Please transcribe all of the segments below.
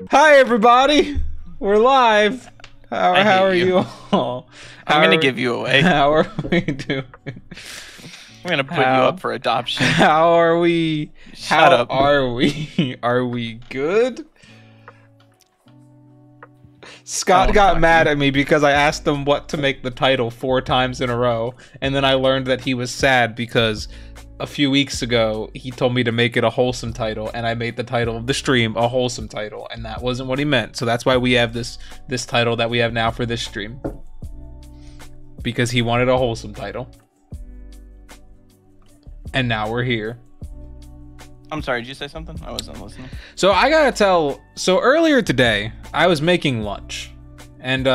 Hi everybody, we're live. How are you all? I'm gonna give you away. How are we doing? I'm gonna put you up for adoption. How are we? Shut up. Are we? Are we good? Scott got mad at me because I asked him what to make the title 4 times in a row, and then I learned that he was sad because a few weeks ago he told me to make it a wholesome title, and I made the title of the stream a wholesome title, and that wasn't what he meant. So that's why we have this title that we have now for this stream, because he wanted a wholesome title, and now we're here. I'm sorry, did you say something? I wasn't listening. So I gotta tell, so earlier today I was making lunch, and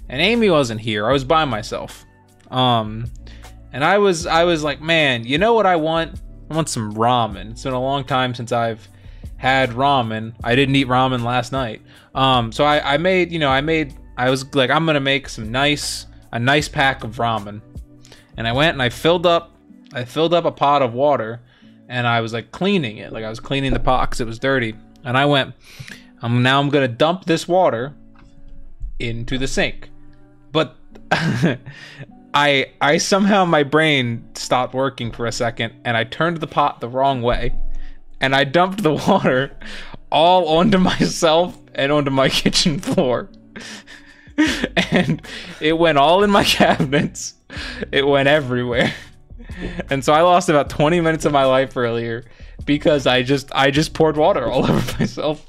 Amy wasn't here. I was by myself, and I was like, man, you know what I want? I want some ramen. It's been a long time since I've had ramen. I didn't eat ramen last night. So I was like, I'm gonna make a nice pack of ramen, and I went and I filled up a pot of water, and I was like cleaning it, like I was cleaning the pot because it was dirty. And I went, I'm gonna dump this water into the sink, but I somehow, my brain stopped working for a second, and I turned the pot the wrong way, and I dumped the water all onto myself and onto my kitchen floor. And it went all in my cabinets. It went everywhere. And so I lost about 20 minutes of my life earlier because I just poured water all over myself.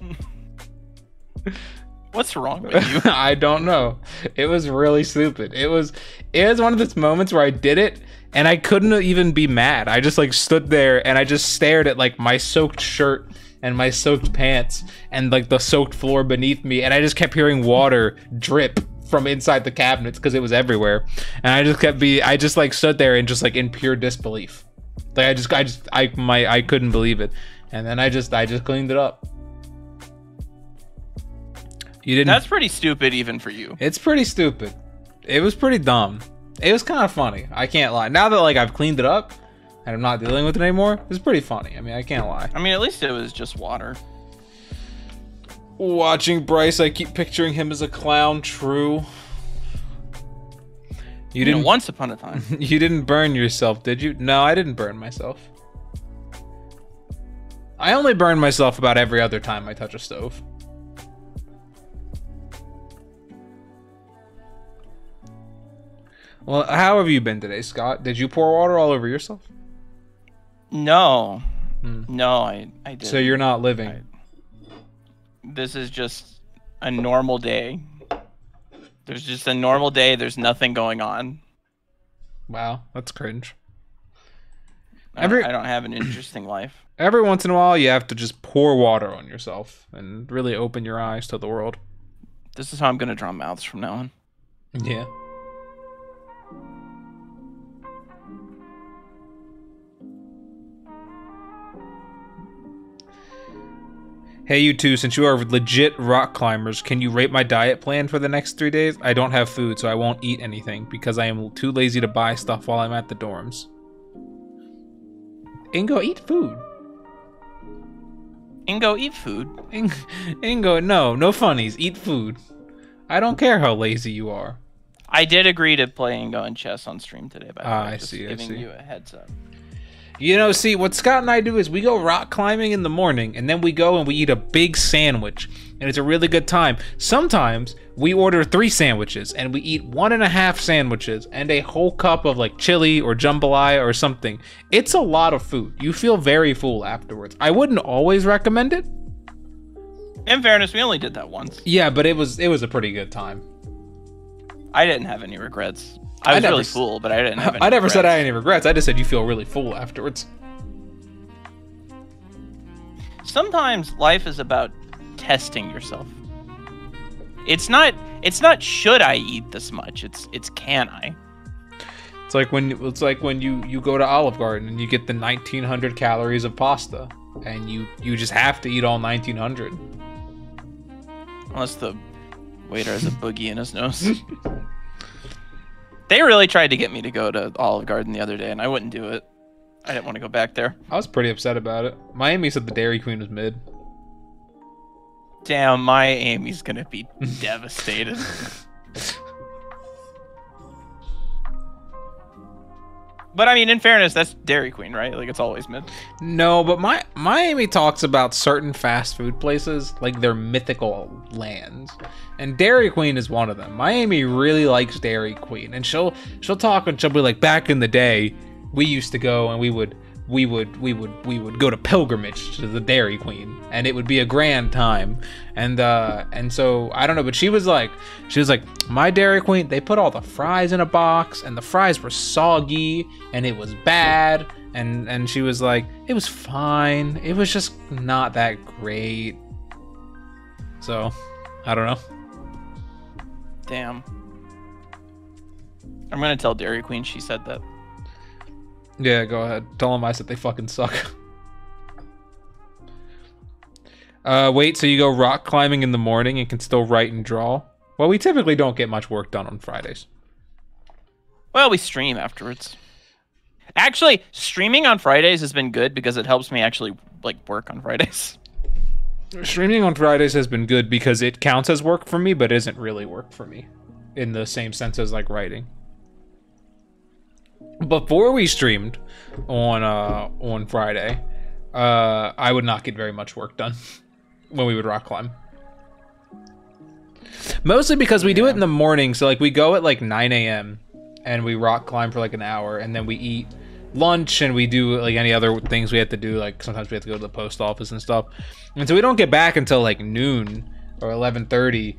What's wrong with you? I don't know. It was really stupid. It was one of those moments where I did it and I couldn't even be mad. I just like stood there and I just stared at like my soaked shirt and my soaked pants and like the soaked floor beneath me, and I just kept hearing water drip from inside the cabinets because it was everywhere. And I just like stood there and just like in pure disbelief. Like I couldn't believe it. And then I just cleaned it up. You didn't. That's pretty stupid even for you. It's pretty stupid. It was pretty dumb. It was kind of funny. I can't lie. Now that like I've cleaned it up and I'm not dealing with it anymore, it's pretty funny. I mean, I can't lie. I mean, at least it was just water. Watching Bryce, I keep picturing him as a clown. True. You didn't. Once upon a time. You didn't burn yourself, did you? No, I didn't burn myself. I only burn myself about every other time I touch a stove. Well, how have you been today, Scott? Did you pour water all over yourself? No. No, I didn't. So you're not living. This is just a normal day. There's just a normal day. There's nothing going on. Wow, that's cringe. I don't have an interesting life. Every once in a while, you have to just pour water on yourself and really open your eyes to the world. This is how I'm going to draw mouths from now on. Yeah. Hey, you two, since you are legit rock climbers, can you rate my diet plan for the next 3 days? I don't have food, so I won't eat anything because I am too lazy to buy stuff while I'm at the dorms. Ingo, eat food. Ingo, eat food. Ingo, no funnies. Eat food. I don't care how lazy you are. I did agree to play Ingo and chess on stream today, by the way. I see. Giving you a heads up. You know, see, what Scott and I do is we go rock climbing in the morning, and then we go and we eat a big sandwich, and it's a really good time. Sometimes we order 3 sandwiches, and we eat 1.5 sandwiches and a whole cup of like chili or jambalaya or something. It's a lot of food. You feel very full afterwards. I wouldn't always recommend it. In fairness, we only did that once. Yeah, but it was a pretty good time. I didn't have any regrets. I was really full, but I didn't have any I never regrets. said I had any regrets. I just said you feel really full afterwards. sometimes life is about testing yourself. It's not should I eat this much? It's can I? It's like when you go to Olive Garden and you get the 1900 calories of pasta, and you just have to eat all 1900. Unless the waiter has a boogie in his nose. They really tried to get me to go to Olive Garden the other day, and I wouldn't do it. I didn't want to go back there. I was pretty upset about it. Miami said the Dairy Queen was mid. Damn, my Amy's gonna be devastated. But I mean, in fairness, that's Dairy Queen, right? Like, it's always mid. No, but Miami talks about certain fast food places like they're mythical lands, and Dairy Queen is one of them. Miami really likes Dairy Queen, and she'll talk and she'll be like, back in the day, we used to go and we would go to pilgrimage to the Dairy Queen, and it would be a grand time. And so I don't know, but she was like, my Dairy Queen, they put all the fries in a box, and the fries were soggy, and it was bad. And she was like, it was fine, it was just not that great. So I don't know. Damn. I'm gonna tell Dairy Queen she said that. Yeah, go ahead. Tell them I said they fucking suck. Wait, so you go rock climbing in the morning and can still write and draw? Well, we typically don't get much work done on Fridays. Well, we stream afterwards. Actually, streaming on Fridays has been good because it helps me actually like work on Fridays. Streaming on Fridays has been good because it counts as work for me, but isn't really work for me in the same sense as like writing. Before we streamed on Friday, I would not get very much work done when we would rock climb. Mostly because we do it in the morning, so like we go at like 9 a.m. and we rock climb for like an hour, and then we eat lunch and we do like any other things we have to do. Like sometimes we have to go to the post office and stuff, and so we don't get back until like noon or 11:30.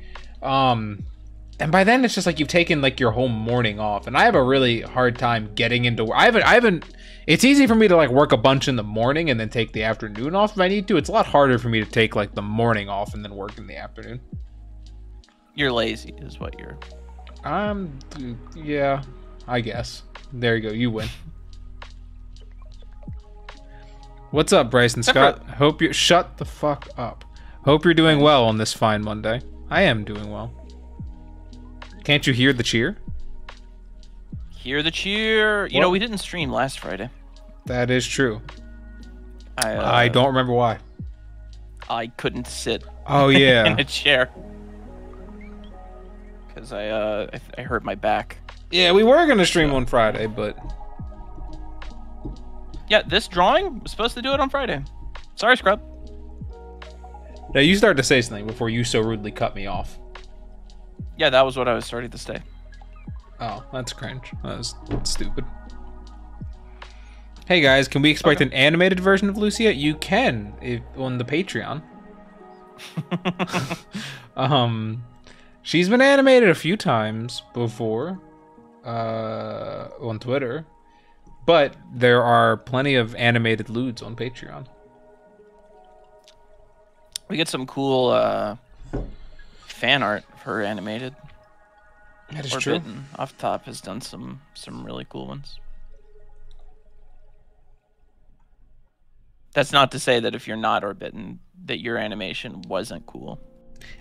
And by then it's just like you've taken like your whole morning off, and I have a really hard time getting into work. I haven't. It's easy for me to like work a bunch in the morning and then take the afternoon off if I need to. It's a lot harder for me to take like the morning off and then work in the afternoon. You're lazy, is what you're. Yeah, I guess. There you go. You win. What's up, Bryson Scott? Hope you shut the fuck up. Hope you're doing well on this fine Monday. I am doing well. Can't you hear the cheer? Hear the cheer. You know, we didn't stream last Friday. That is true. I don't remember why. I couldn't sit. Oh yeah. in a chair. Because I hurt my back. Yeah, we were gonna stream on Friday, but yeah, this drawing was supposed to do it on Friday. Sorry, Scrub. Now you start to say something before you so rudely cut me off. Yeah, that was what I was starting to say. Oh, that's cringe. That's stupid. Hey guys, can we expect an animated version of Lucia? You can on the Patreon. She's been animated a few times before on Twitter, but there are plenty of animated lewds on Patreon. We get some cool fan art of her animated. That is Forbidden, true. Off Top has done some really cool ones. That's not to say that if you're not Orbitten, that your animation wasn't cool.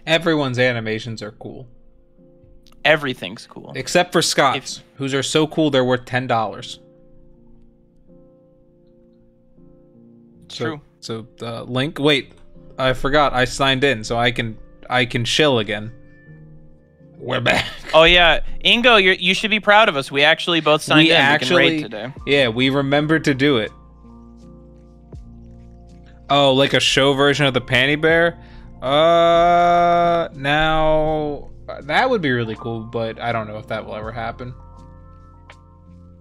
Everyone's animations are cool. Everything's cool. Except for Scott's, whose are so cool they're worth $10. True. So the link. Wait, I forgot. I signed in, so I can chill again. We're back. Oh yeah, Ingo, you should be proud of us. We actually both signed in. We can raid today. Yeah, we remembered to do it. Oh, like a show version of the Panty Bear? Now that would be really cool, but I don't know if that will ever happen.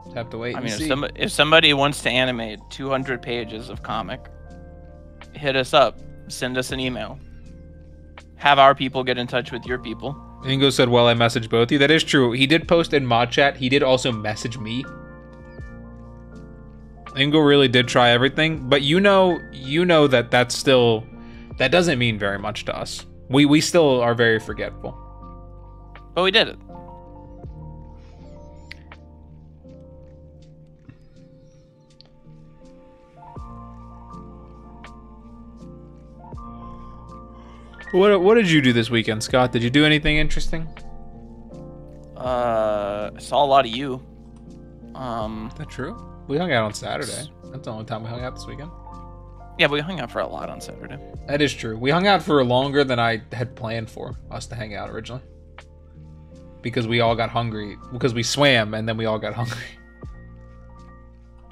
Just have to wait and see. If somebody wants to animate 200 pages of comic, hit us up. Send us an email. Have our people get in touch with your people. Ingo said, well, I messaged both of you. That is true. He did post in mod chat. He did also message me. Ingo really did try everything, but you know that that doesn't mean very much to us. We still are very forgetful. But we did it. What did you do this weekend, Scott? Did you do anything interesting? I saw a lot of you. Is that true? We hung out on Saturday. That's the only time we hung out this weekend. Yeah, but we hung out for a lot on Saturday. That is true. We hung out for longer than I had planned for us to hang out originally. Because we all got hungry. Because we swam and then we all got hungry.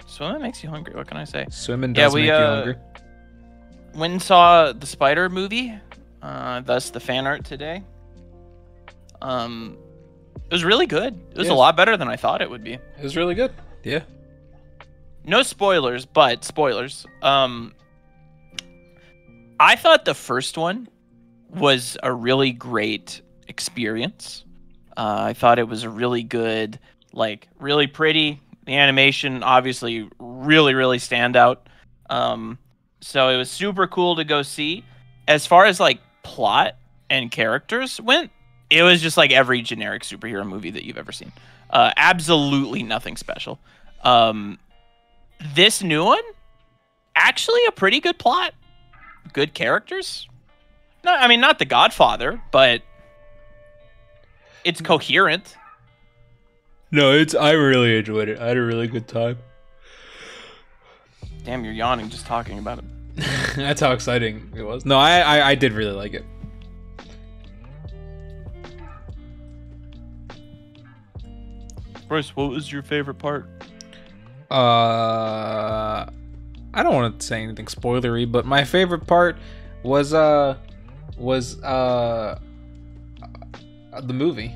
Swimming makes you hungry. What can I say? Swimming does make you hungry. Went and saw the Spider movie. Thus the fan art today. It was really good. It was a lot better than I thought it would be. It was really good. Yeah. No spoilers, but spoilers. I thought the first one was a really great experience. I thought it was a really good, like, really pretty. The animation obviously really, really stand out. So it was super cool to go see. As far as like plot and characters went, it was just like every generic superhero movie that you've ever seen. Absolutely nothing special. This new one, actually a pretty good plot. Good characters. No, I mean, not The Godfather, but it's coherent. No, I really enjoyed it. I had a really good time. Damn, you're yawning just talking about it. That's how exciting it was. No, I did really like it. Bryce, what was your favorite part? I don't want to say anything spoilery, but my favorite part was the movie.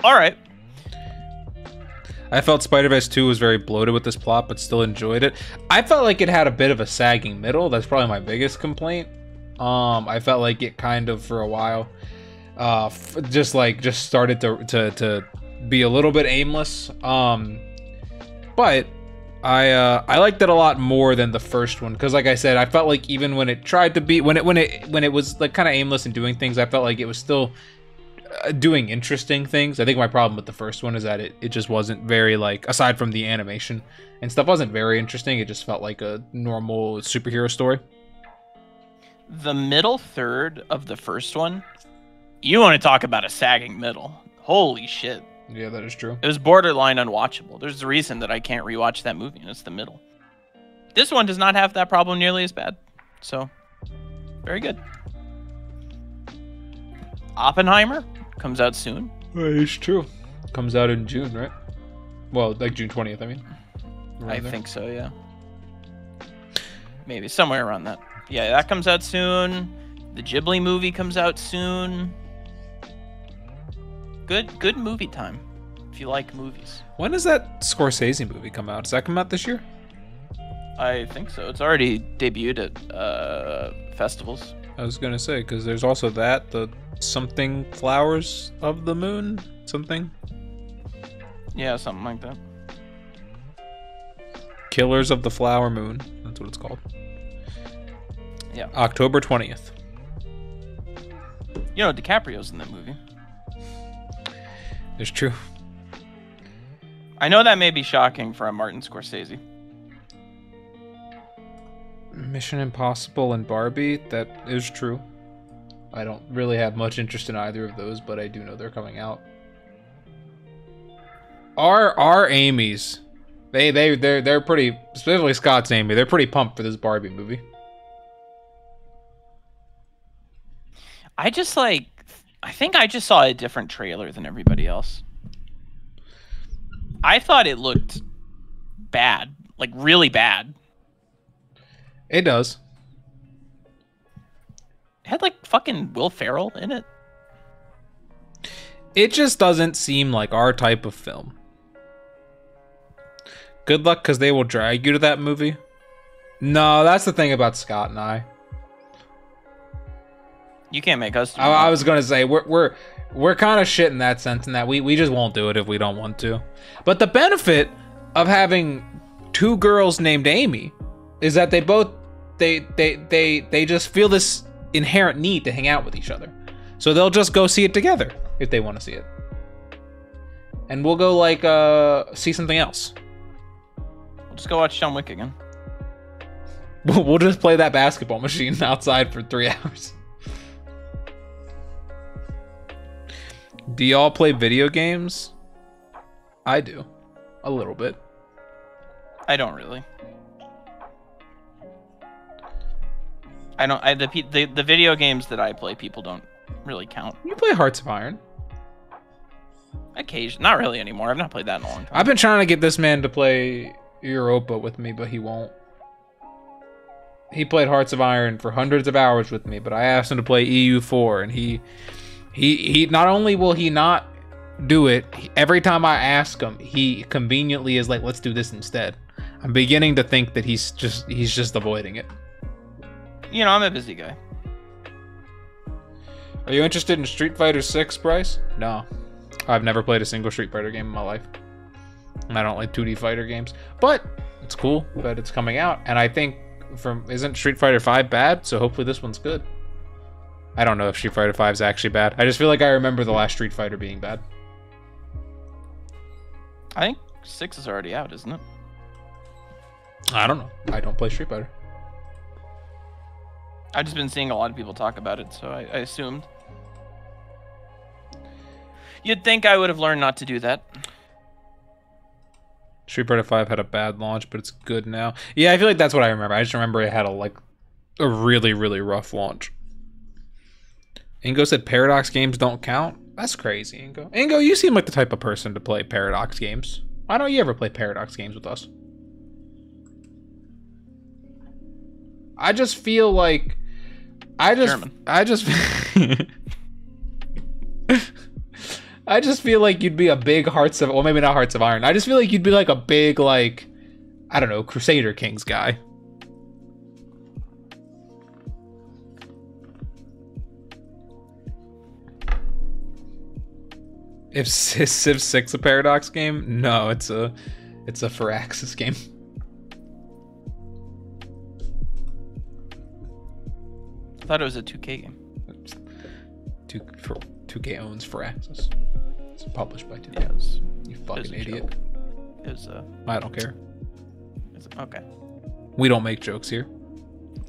All right. I felt Spider-Verse 2 was very bloated with this plot, but still enjoyed it. I felt like it had a bit of a sagging middle. That's probably my biggest complaint. I felt like it kind of, for a while, just started to be a little bit aimless. But I liked it a lot more than the first one, because like I said, I felt like even when it tried to be, when it was like kind of aimless and doing things, I felt like it was still doing interesting things. I think my problem with the first one is that it just wasn't very, like, aside from the animation and stuff, wasn't very interesting. It just felt like a normal superhero story. The middle third of the first one, you want to talk about a sagging middle. Holy shit. Yeah, that is true. It was borderline unwatchable. There's a reason that I can't rewatch that movie, and it's the middle. This one does not have that problem nearly as bad. So, very good. Oppenheimer comes out soon. It's true. Comes out in June, right? Well, like June 20th, I mean. I think so, yeah. Maybe somewhere around that. Yeah, that comes out soon. The Ghibli movie comes out soon. Good movie time, if you like movies. When does that Scorsese movie come out? Does that come out this year? I think so. It's already debuted at festivals. I was gonna say, because there's also the something Flowers of the Moon, something. Yeah, something like that. Killers of the Flower Moon. That's what it's called. Yeah. October 20th. You know, DiCaprio's in that movie. It's true. I know that may be shocking for a Martin Scorsese. Mission Impossible and Barbie, that is true. I don't really have much interest in either of those, but I do know they're coming out. Our Amy's, they're pretty, specifically Scott's Amy, they're pretty pumped for this Barbie movie. I think I just saw a different trailer than everybody else. I thought it looked bad, like really bad. It does. It had like fucking Will Ferrell in it. It just doesn't seem like our type of film. Good luck, because they will drag you to that movie. No, that's the thing about Scott and I. You can't make us do I was gonna say we're kind of shit in that sense, in that we just won't do it if we don't want to. But the benefit of having two girls named Amy is that they just feel this inherent need to hang out with each other. So they'll just go see it together if they want to see it. And we'll go like see something else. We'll just go watch John Wick again. We'll just play that basketball machine outside for 3 hours. Do y'all play video games? I do. A little bit. I don't really. I don't. The video games that I play, people don't really count. You play Hearts of Iron. Occasion, not really anymore. I've not played that in a long time. I've been trying to get this man to play Europa with me, but he won't. He played Hearts of Iron for hundreds of hours with me, but I asked him to play EU4, and he not only will he not do it, every time I ask him, he conveniently is like, let's do this instead. I'm beginning to think that he's just avoiding it. You know, I'm a busy guy. Are you interested in Street Fighter 6, Bryce? No. I've never played a single Street Fighter game in my life. And I don't like 2D fighter games. But it's cool that it's coming out. And I think isn't Street Fighter 5 bad? So hopefully this one's good. I don't know if Street Fighter 5 is actually bad. I just feel like I remember the last Street Fighter being bad. I think 6 is already out, isn't it? I don't know. I don't play Street Fighter. I've just been seeing a lot of people talk about it, so I assumed. You'd think I would have learned not to do that. Street Fighter 5 had a bad launch, but it's good now. Yeah, I feel like that's what I remember. I just remember it had a really, really rough launch. Ingo said Paradox games don't count. That's crazy, Ingo. Ingo, you seem like the type of person to play Paradox games. Why don't you ever play Paradox games with us? I just feel like I just feel like you'd be a big Hearts of, well, maybe not Hearts of Iron. I just feel like you'd be like a big, like, I don't know, Crusader Kings guy. If Civ 6 a Paradox game? No, it's a Firaxis game. I thought it was a 2K game. 2K owns Firaxis. It's published by 2K. Yes. You fucking idiot. It was I don't care. Okay. We don't make jokes here.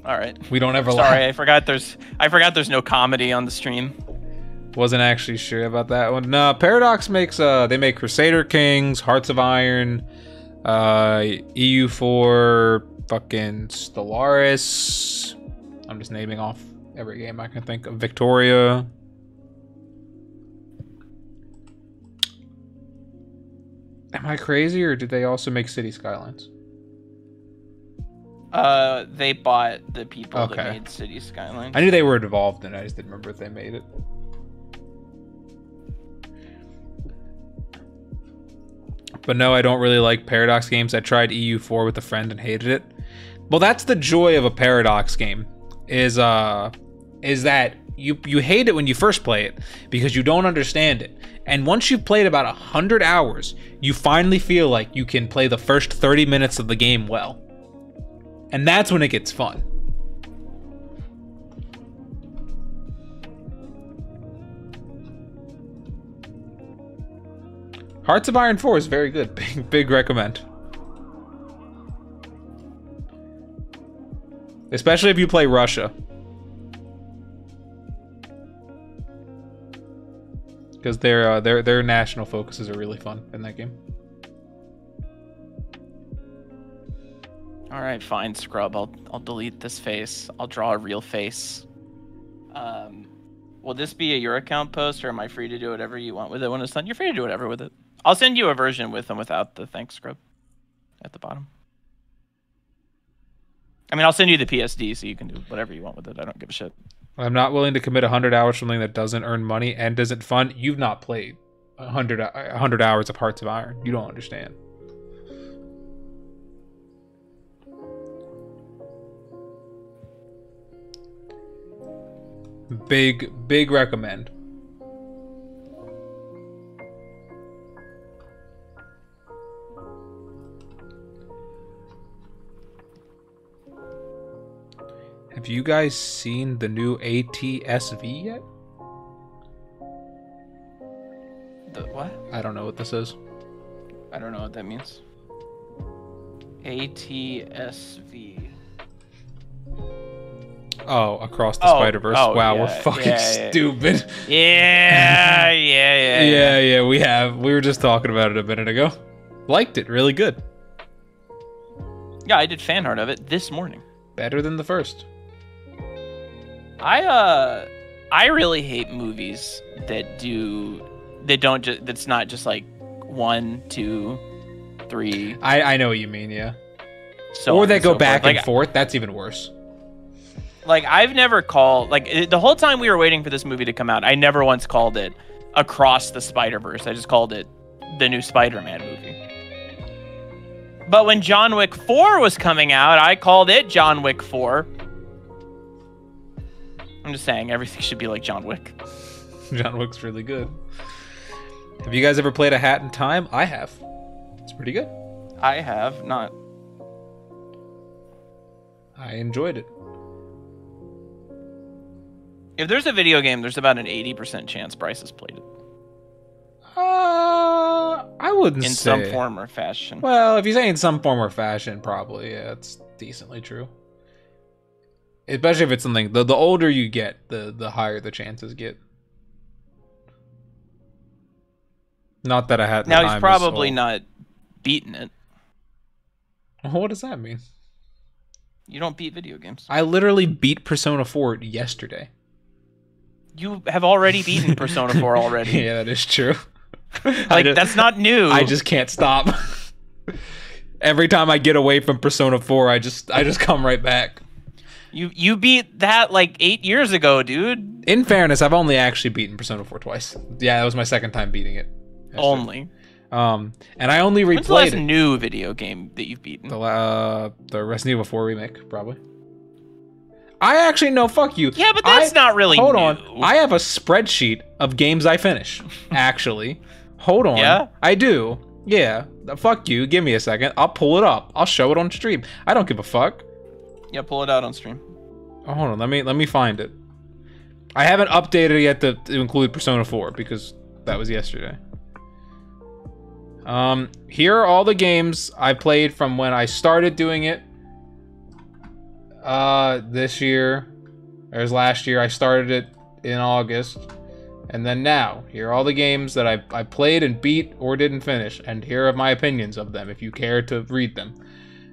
All right. We don't ever Sorry, lie. I forgot there's no comedy on the stream. Wasn't actually sure about that one. No, Paradox makes they make Crusader Kings, Hearts of Iron, EU4, fucking Stellaris. I'm just naming off every game I can think of. Victoria. Am I crazy, or did they also make City Skylines? They bought the people Okay. that made City Skylines. I knew they were involved in it. I just didn't remember if they made it. But no, I don't really like Paradox games. I tried EU4 with a friend and hated it. Well, that's the joy of a Paradox game, is that you hate it when you first play it because you don't understand it. And once you've played about 100 hours, you finally feel like you can play the first 30 minutes of the game well. And that's when it gets fun. Hearts of Iron 4 is very good. Big recommend. Especially if you play Russia. Because their national focuses are really fun in that game. All right, fine, Scrub. I'll delete this face. I'll draw a real face. Will this be a your account post, or am I free to do whatever you want with it when it's done? You're free to do whatever with it. I'll send you a version with and without the thanks, Scrub, at the bottom. I mean, I'll send you the PSD so you can do whatever you want with it. I don't give a shit. I'm not willing to commit 100 hours for something that doesn't earn money and isn't fun. You've not played 100 hours of Hearts of Iron. You don't understand. Big recommend. Have you guys seen the new ATSV yet? The what? I don't know what this is. I don't know what that means. ATSV. Oh, Across the Spider-Verse. Wow, yeah, we're fucking stupid. Yeah, Yeah, we were just talking about it a minute ago. Liked it, really good. Yeah, I did fan art of it this morning. Better than the first. I really hate movies that's not just like 1, 2, 3. I know what you mean, yeah. So or they go back and like, forth. That's even worse. Like, I've never called, like, the whole time we were waiting for this movie to come out, I never once called it Across the Spider-Verse. I just called it the new Spider-Man movie. But when John Wick 4 was coming out, I called it John Wick 4. I'm just saying, everything should be like John Wick. John Wick's really good. Have you guys ever played A Hat in Time? I have. It's pretty good. I have not. I enjoyed it. If there's a video game, there's about an 80% chance Bryce has played it. I wouldn't in say. some form or fashion. Well, if you say in some form or fashion, probably, yeah, it's decently true. Especially if it's something, the older you get, the higher the chances get. Not that I had. Now he's probably not beaten it. What does that mean? You don't beat video games. I literally beat Persona 4 yesterday. You have already beaten Persona 4 already. Yeah, that is true. Like, that's not new. I just can't stop. Every time I get away from Persona 4, I just come right back. You beat that like 8 years ago, dude. In fairness, I've only actually beaten Persona 4 twice. Yeah, that was my second time beating it. Only. And I only replayed When's the last new video game that you've beaten? The Resident Evil 4 remake, probably. I actually no, fuck you. Yeah, but that's not really Hold new. on. I have a spreadsheet of games I finish, actually. Hold on. Yeah? I do. Yeah. Fuck you. Give me a second. I'll pull it up. I'll show it on stream. I don't give a fuck. Yeah, pull it out on stream. Oh, hold on. Let me find it. I haven't updated it yet to include Persona 4 because that was yesterday. Here are all the games I played from when I started doing it. This year. There's last year. I started it in August. And then now, here are all the games that I played and beat or didn't finish. And here are my opinions of them, if you care to read them.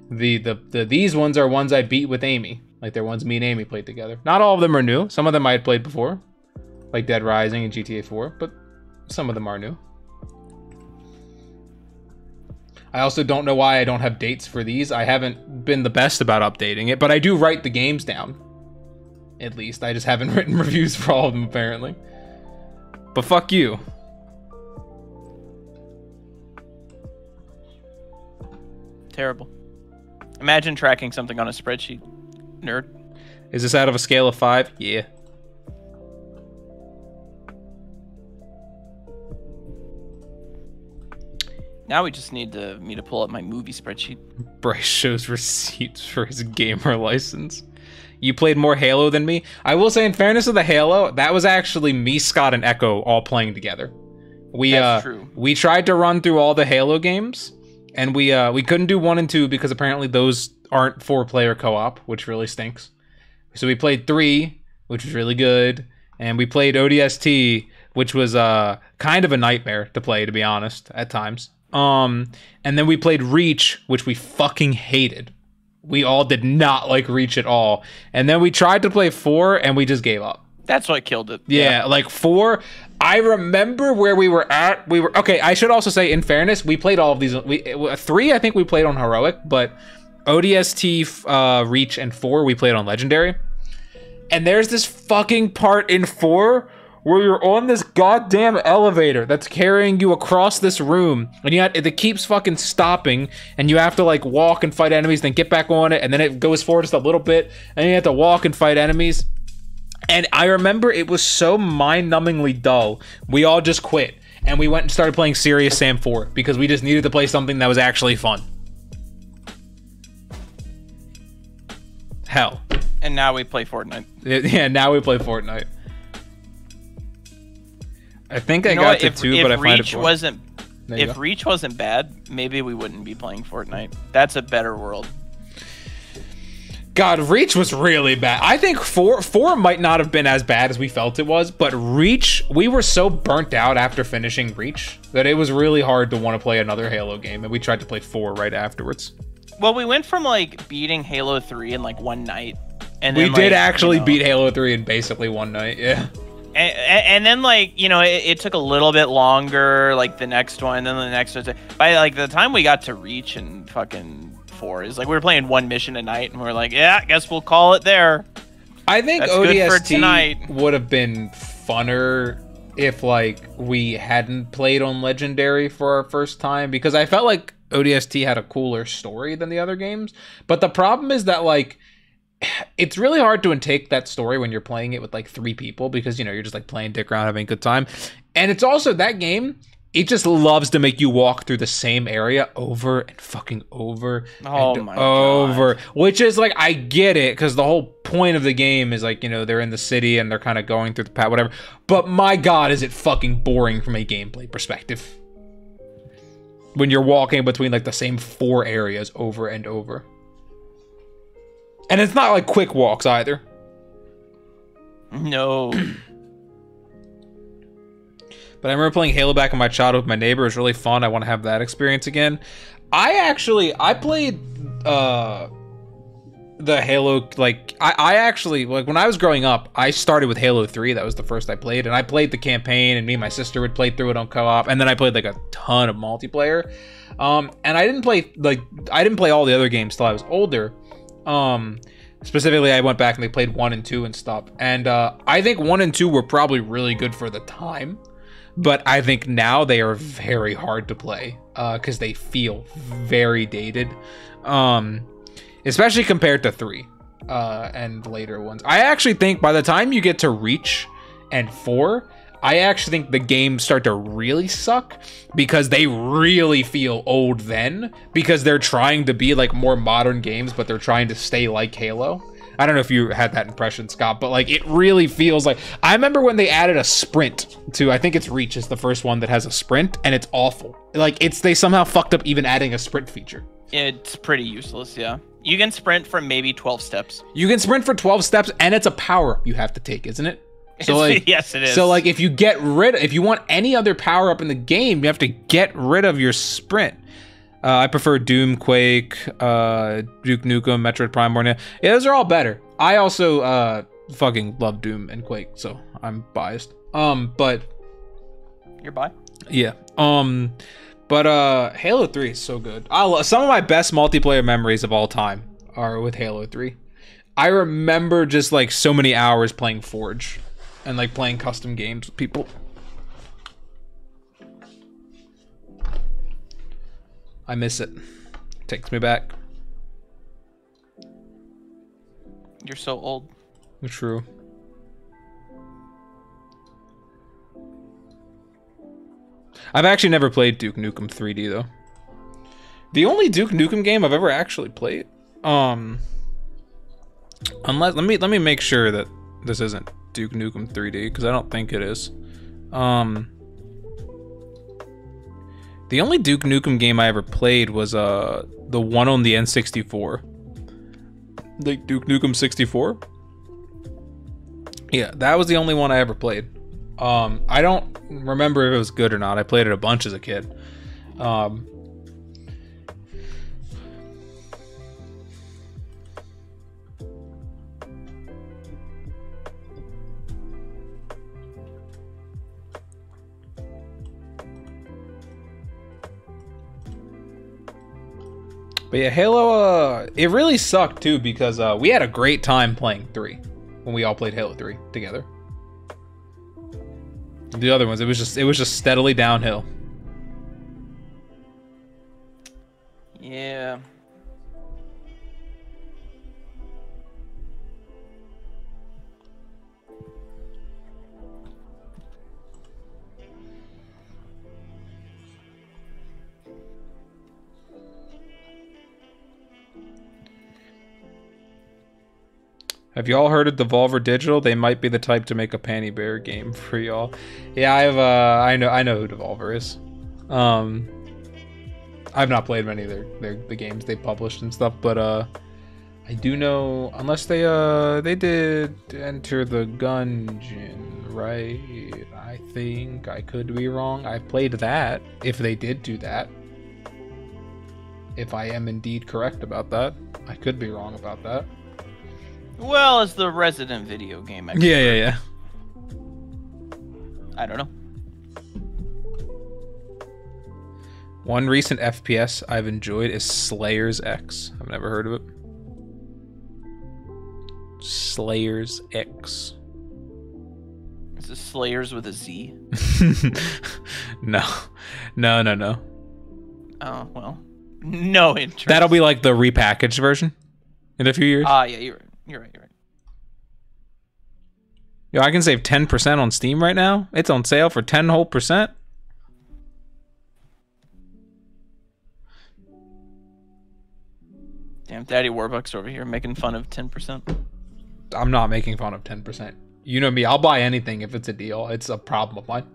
These ones are ones I beat with Amy. Like, they're ones me and Amy played together. Not all of them are new. Some of them I had played before. Like Dead Rising and GTA 4. But some of them are new. I also don't know why I don't have dates for these. I haven't been the best about updating it, but I do write the games down. At least. I just haven't written reviews for all of them, apparently. But fuck you. Terrible. Imagine tracking something on a spreadsheet. Nerd. Is this out of a scale of 5? Yeah. Now we just need me to pull up my movie spreadsheet. Bryce shows receipts for his gamer license. You played more Halo than me. I will say, in fairness of the Halo, that was actually me, Scott, and Echo all playing together. That's true. We tried to run through all the Halo games, and we couldn't do 1 and 2 because apparently those aren't 4-player co-op, which really stinks. So we played 3, which was really good, and we played ODST, which was kind of a nightmare to play, to be honest, at times. And then we played Reach, which we fucking hated. We all did not like Reach at all. And then we tried to play 4, and we just gave up. That's what killed it. Yeah, like 4. I remember where we were at. We were okay. I should also say, in fairness, we played all of these. 3, I think we played on Heroic, but ODST, Reach, and 4 we played on Legendary. And there's this fucking part in 4 where you're on this goddamn elevator that's carrying you across this room, and it keeps fucking stopping, and you have to like walk and fight enemies, then get back on it, and then it goes forward just a little bit, and you have to walk and fight enemies. And I remember it was so mind-numbingly dull, we all just quit, and we went and started playing Serious Sam 4 because we just needed to play something that was actually fun. Hell, And now we play Fortnite. Yeah, now we play Fortnite. I think I got to 2, but I find it boring. If Reach wasn't bad, maybe we wouldn't be playing Fortnite. That's a better world. God, Reach was really bad. I think 4 might not have been as bad as we felt it was, but Reach, we were so burnt out after finishing Reach that it was really hard to want to play another Halo game, and we tried to play 4 right afterwards. Well, we went from like beating Halo 3 in like one night, and we then, did actually beat Halo 3 in basically one night, yeah. And then, like, you know, it took a little bit longer, like the next one, and then the next one. By like the time we got to Reach and fucking 4, is like we were playing one mission a night, and we are like, yeah, I guess we'll call it there. I think That's ODST would have been funner if like we hadn't played on Legendary for our first time, because I felt like ODST had a cooler story than the other games. But the problem is that like it's really hard to intake that story when you're playing it with like 3 people, because you know you're just like playing dick around, having a good time. And it's also that game, it just loves to make you walk through the same area over and fucking over and over. God. Which is like, I get it, because the whole point of the game is like, you know, they're in the city and they're kind of going through the path, whatever. But my God, is it fucking boring from a gameplay perspective when you're walking between like the same 4 areas over and over. And it's not like quick walks either. No. But I remember playing Halo back in my childhood with my neighbor. It was really fun. I want to have that experience again. I played the Halo, like, I actually, like, when I was growing up, I started with Halo 3. That was the first I played. And I played the campaign, and me and my sister would play through it on co-op. And then I played, like, a ton of multiplayer. And I didn't play all the other games till I was older. Specifically, I went back and they played 1 and 2 and stuff. And I think 1 and 2 were probably really good for the time. But I think now they are very hard to play because they feel very dated. Especially compared to 3 and later ones. I actually think by the time you get to Reach and 4, I actually think the games start to really suck because they really feel old then, because they're trying to be like more modern games, but they're trying to stay like Halo. I don't know if you had that impression, Scott, but like it really feels like, I remember when they added a sprint to, I think it's Reach is the first one that has a sprint, and it's awful. Like they somehow fucked up even adding a sprint feature. It's pretty useless, yeah. You can sprint for maybe 12 steps. You can sprint for 12 steps, and it's a power up you have to take, isn't it? So like, yes, it is. So like, if you want any other power up in the game, you have to get rid of your sprint. I prefer Doom, Quake, Duke Nukem, Metroid Prime more. Yeah, those are all better. I also fucking love Doom and Quake, so I'm biased. But you're bi? Yeah. But Halo 3 is so good. Some of my best multiplayer memories of all time are with Halo 3. I remember just like so many hours playing Forge and like playing custom games with people. I miss it. Takes me back. You're so old. True. I've actually never played Duke Nukem 3D though. The only Duke Nukem game I've ever actually played. Unless let me make sure that this isn't Duke Nukem 3D, because I don't think it is. The only Duke Nukem game I ever played was the one on the N64. Like Duke Nukem 64. Yeah, that was the only one I ever played. I don't remember if it was good or not. I played it a bunch as a kid. But yeah, Halo, it really sucked too, because we had a great time playing 3 when we all played Halo 3 together. The other ones, it was just steadily downhill. Yeah. Have y'all heard of Devolver Digital? They might be the type to make a Panty Bear game for y'all. Yeah, I know who Devolver is. I've not played many of the games they published and stuff, but I do know, unless they did Enter the Gungeon, right? I think I could be wrong. I played that, if they did do that. If I am indeed correct about that. I could be wrong about that. Well, as the resident video game expert. Yeah. I don't know. One recent FPS I've enjoyed is Slayers X. I've never heard of it. Slayers X. Is this Slayers with a Z? No. Oh, well. No interest. That'll be like the repackaged version in a few years. Yeah, you're right. Yo, I can save 10% on Steam right now. It's on sale for 10 whole percent. Damn, Daddy Warbucks over here making fun of 10%. I'm not making fun of 10%. You know me, I'll buy anything if it's a deal. It's a problem of mine.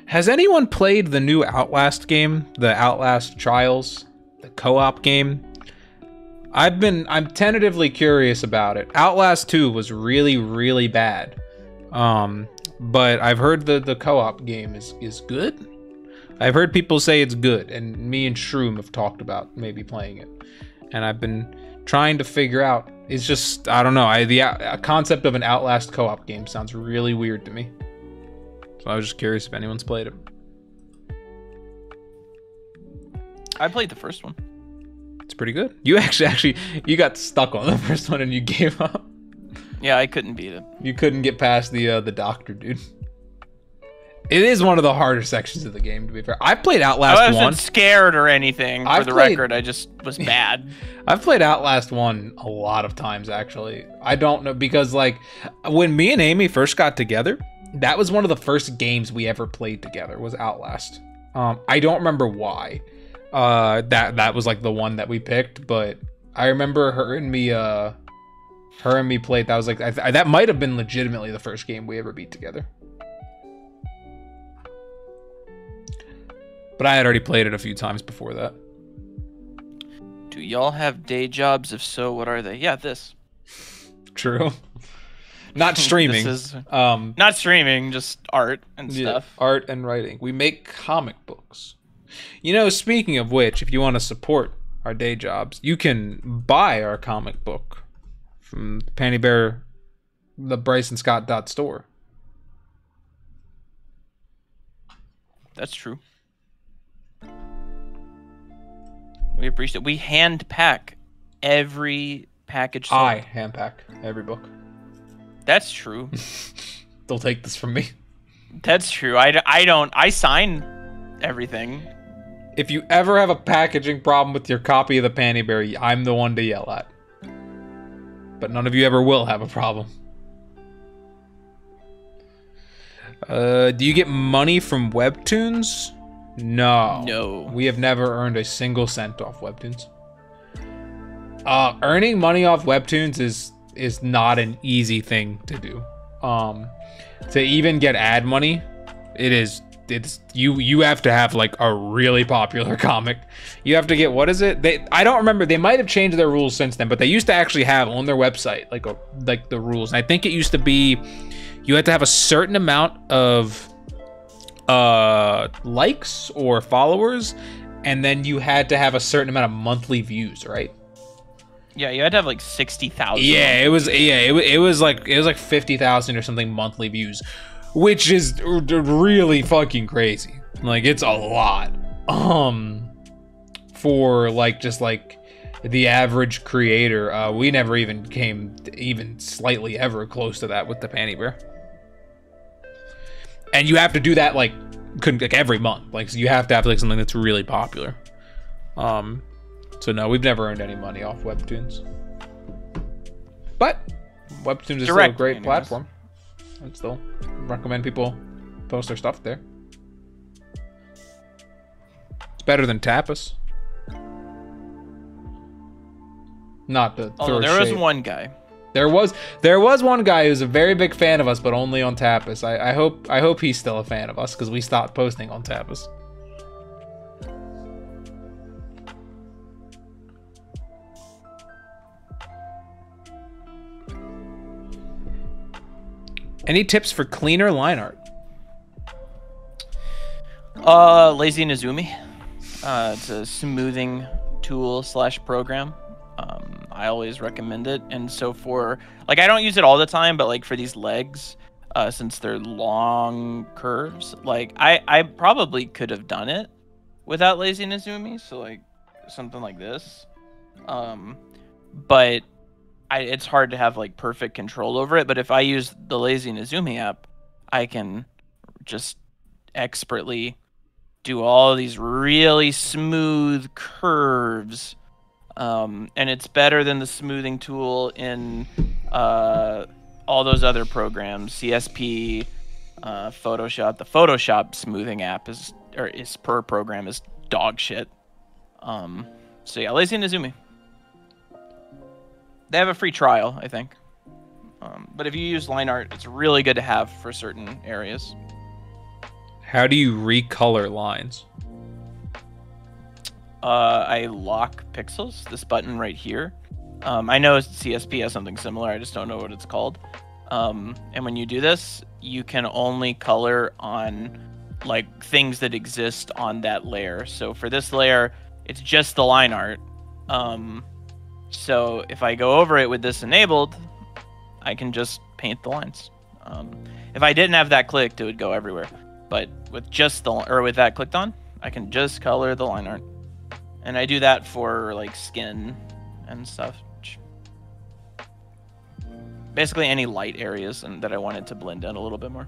Has anyone played the new Outlast game? The Outlast Trials? The co-op game? I'm tentatively curious about it. Outlast 2 was really, really bad. But I've heard the co-op game is good. I've heard people say it's good, and me and Shroom have talked about maybe playing it. And I've been trying to figure out. It's just, I don't know. The concept of an Outlast co-op game sounds really weird to me. So I was just curious if anyone's played it. I played the first one. It's pretty good. You actually you got stuck on the first one and you gave up. Yeah, I couldn't beat it. You couldn't get past the doctor, dude. It is one of the harder sections of the game, to be fair. I played Outlast 1. I wasn't scared or anything, for the record. I just was bad. I've played Outlast 1 a lot of times, actually. I don't know, because, like, when me and Amy first got together, that was one of the first games we ever played together, was Outlast. I don't remember why. That was, like, the one that we picked, but I remember her and me played. That was, like, that might have been legitimately the first game we ever beat together. But I had already played it a few times before that. Do y'all have day jobs? If so, what are they? Yeah, this. True. Not streaming. This is, not streaming, just art and stuff. Art and writing. We make comic books. You know, speaking of which, if you want to support our day jobs, you can buy our comic book from Panty Bear, the BrysonScott.store. That's true. We appreciate it. We hand pack every package sold. I hand pack every book. That's true. They'll take this from me. That's true. I sign everything. If you ever have a packaging problem with your copy of the Panty Bear, I'm the one to yell at. But none of you ever will have a problem. Do you get money from Webtoons? No. We have never earned a single cent off Webtoons. Earning money off Webtoons is not an easy thing to do. To even get ad money, it's you have to have like a really popular comic. You have to get, what is it? I don't remember. They might have changed their rules since then, but they used to actually have on their website like the rules. And I think it used to be you had to have a certain amount of likes or followers, and then you had to have a certain amount of monthly views, right? Yeah, you had to have like 60,000. Yeah, it was like 50,000 or something monthly views, which is really fucking crazy. Like, it's a lot. For like just like the average creator, we never even came even slightly ever close to that with the Panty Bear. And you have to do that like every month. Like, so you have to have like something that's really popular. So no, we've never earned any money off Webtoons. But Webtoons is still a great platform. I'd still recommend people post their stuff there. It's better than Tapas. Not to Although throw there was shade. one guy. There was one guy who's a very big fan of us, but only on Tapas. I hope he's still a fan of us because we stopped posting on Tapas. Any tips for cleaner line art? Lazy Nizumi. It's a smoothing tool / program. I always recommend it. And so for, like, I don't use it all the time, but like for these legs, since they're long curves, like I probably could have done it without Lazy Nizumi. So like something like this. But it's hard to have like perfect control over it. But if I use the Lazy Nizumi app, I can just expertly do all these really smooth curves. And it's better than the smoothing tool in all those other programs, CSP, Photoshop. The Photoshop smoothing app is per program is dog shit. So yeah, Lazy Nizumi. They have a free trial, I think. But if you use line art, it's really good to have for certain areas. How do you recolor lines? I lock pixels, this button right here. I know CSP has something similar, I just don't know what it's called. And when you do this, you can only color on like things that exist on that layer. So for this layer, it's just the line art. So if I go over it with this enabled, I can just paint the lines. If I didn't have that clicked, it would go everywhere. But with with that clicked on, I can just color the line art. And I do that for like skin and stuff. Basically any light areas and that I wanted to blend in a little bit more.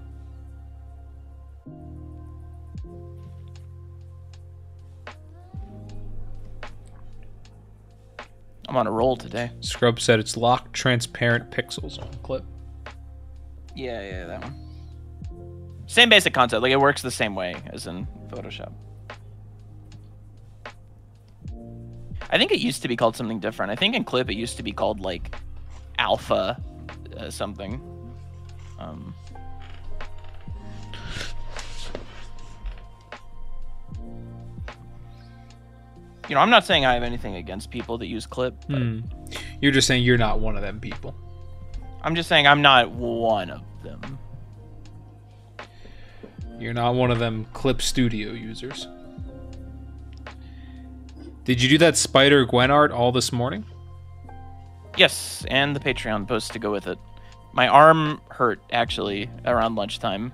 I'm on a roll today. Scrub said it's locked transparent pixels on clip. Yeah, that one. Same basic concept. Like it works the same way as in Photoshop. I think it used to be called something different. I think in Clip it used to be called like Alpha something. You know, I'm not saying I have anything against people that use Clip. You're just saying you're not one of them people. I'm just saying I'm not one of them. You're not one of them Clip Studio users. Did you do that Spider-Gwen art all this morning? Yes, and the Patreon post to go with it. My arm hurt actually around lunchtime.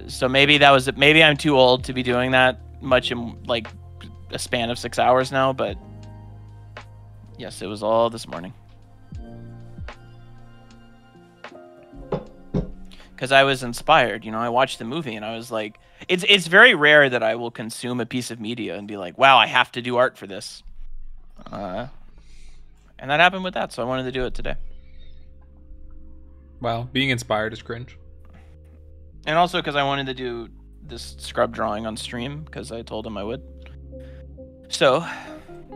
So maybe I'm too old to be doing that much in like a span of 6 hours now, but yes, it was all this morning. Because I was inspired, you know, I watched the movie and I was like, it's very rare that I will consume a piece of media and be like, wow, I have to do art for this. And that happened with that, so I wanted to do it today. Wow, being inspired is cringe. And also because I wanted to do this scrub drawing on stream, because I told him I would. So,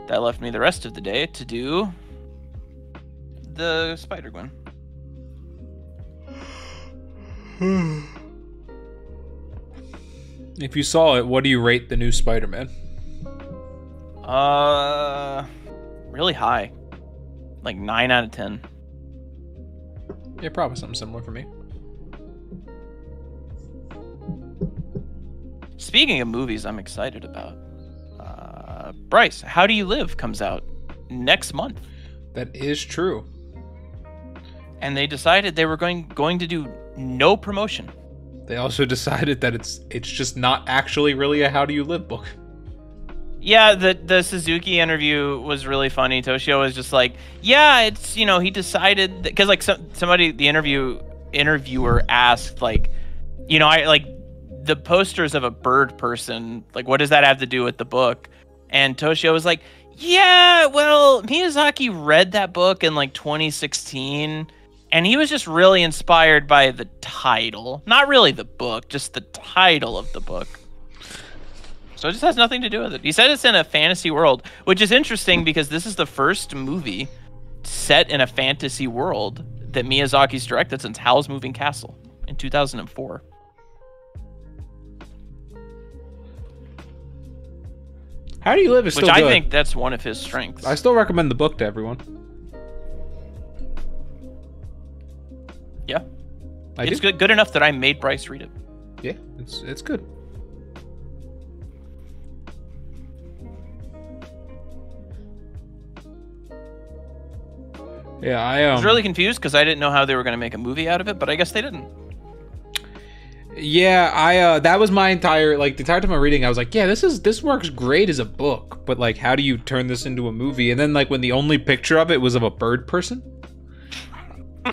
that left me the rest of the day to do the Spider-Gwen. If you saw it, what do you rate the new Spider-Man? Really high. Like 9 out of 10. Yeah, probably something similar for me. Speaking of movies I'm excited about, Bryce, How Do You Live comes out next month. That is true. And they decided they were going to do no promotion. They also decided that it's just not actually really a How Do You Live book. Yeah, the Suzuki interview was really funny. Toshio was just like, yeah, it's, you know, he decided, because like somebody, the interviewer asked, like, you know, I like the posters of a bird person, like, what does that have to do with the book? And Toshio was like, yeah, well, Miyazaki read that book in like 2016, and he was just really inspired by the title. Not really the book, just the title of the book. So it just has nothing to do with it. He said it's in a fantasy world, which is interesting because this is the first movie set in a fantasy world that Miyazaki's directed since Howl's Moving Castle in 2004. How Do You Live is still good. Which I think that's one of his strengths. I still recommend the book to everyone. Yeah. It's good enough that I made Bryce read it. Yeah, it's good. Yeah, I was really confused because I didn't know how they were going to make a movie out of it, but I guess they didn't. Yeah, I that was my entire the entire time I'm reading, I was like, yeah, this works great as a book, but like, how do you turn this into a movie? And then like when the only picture of it was of a bird person,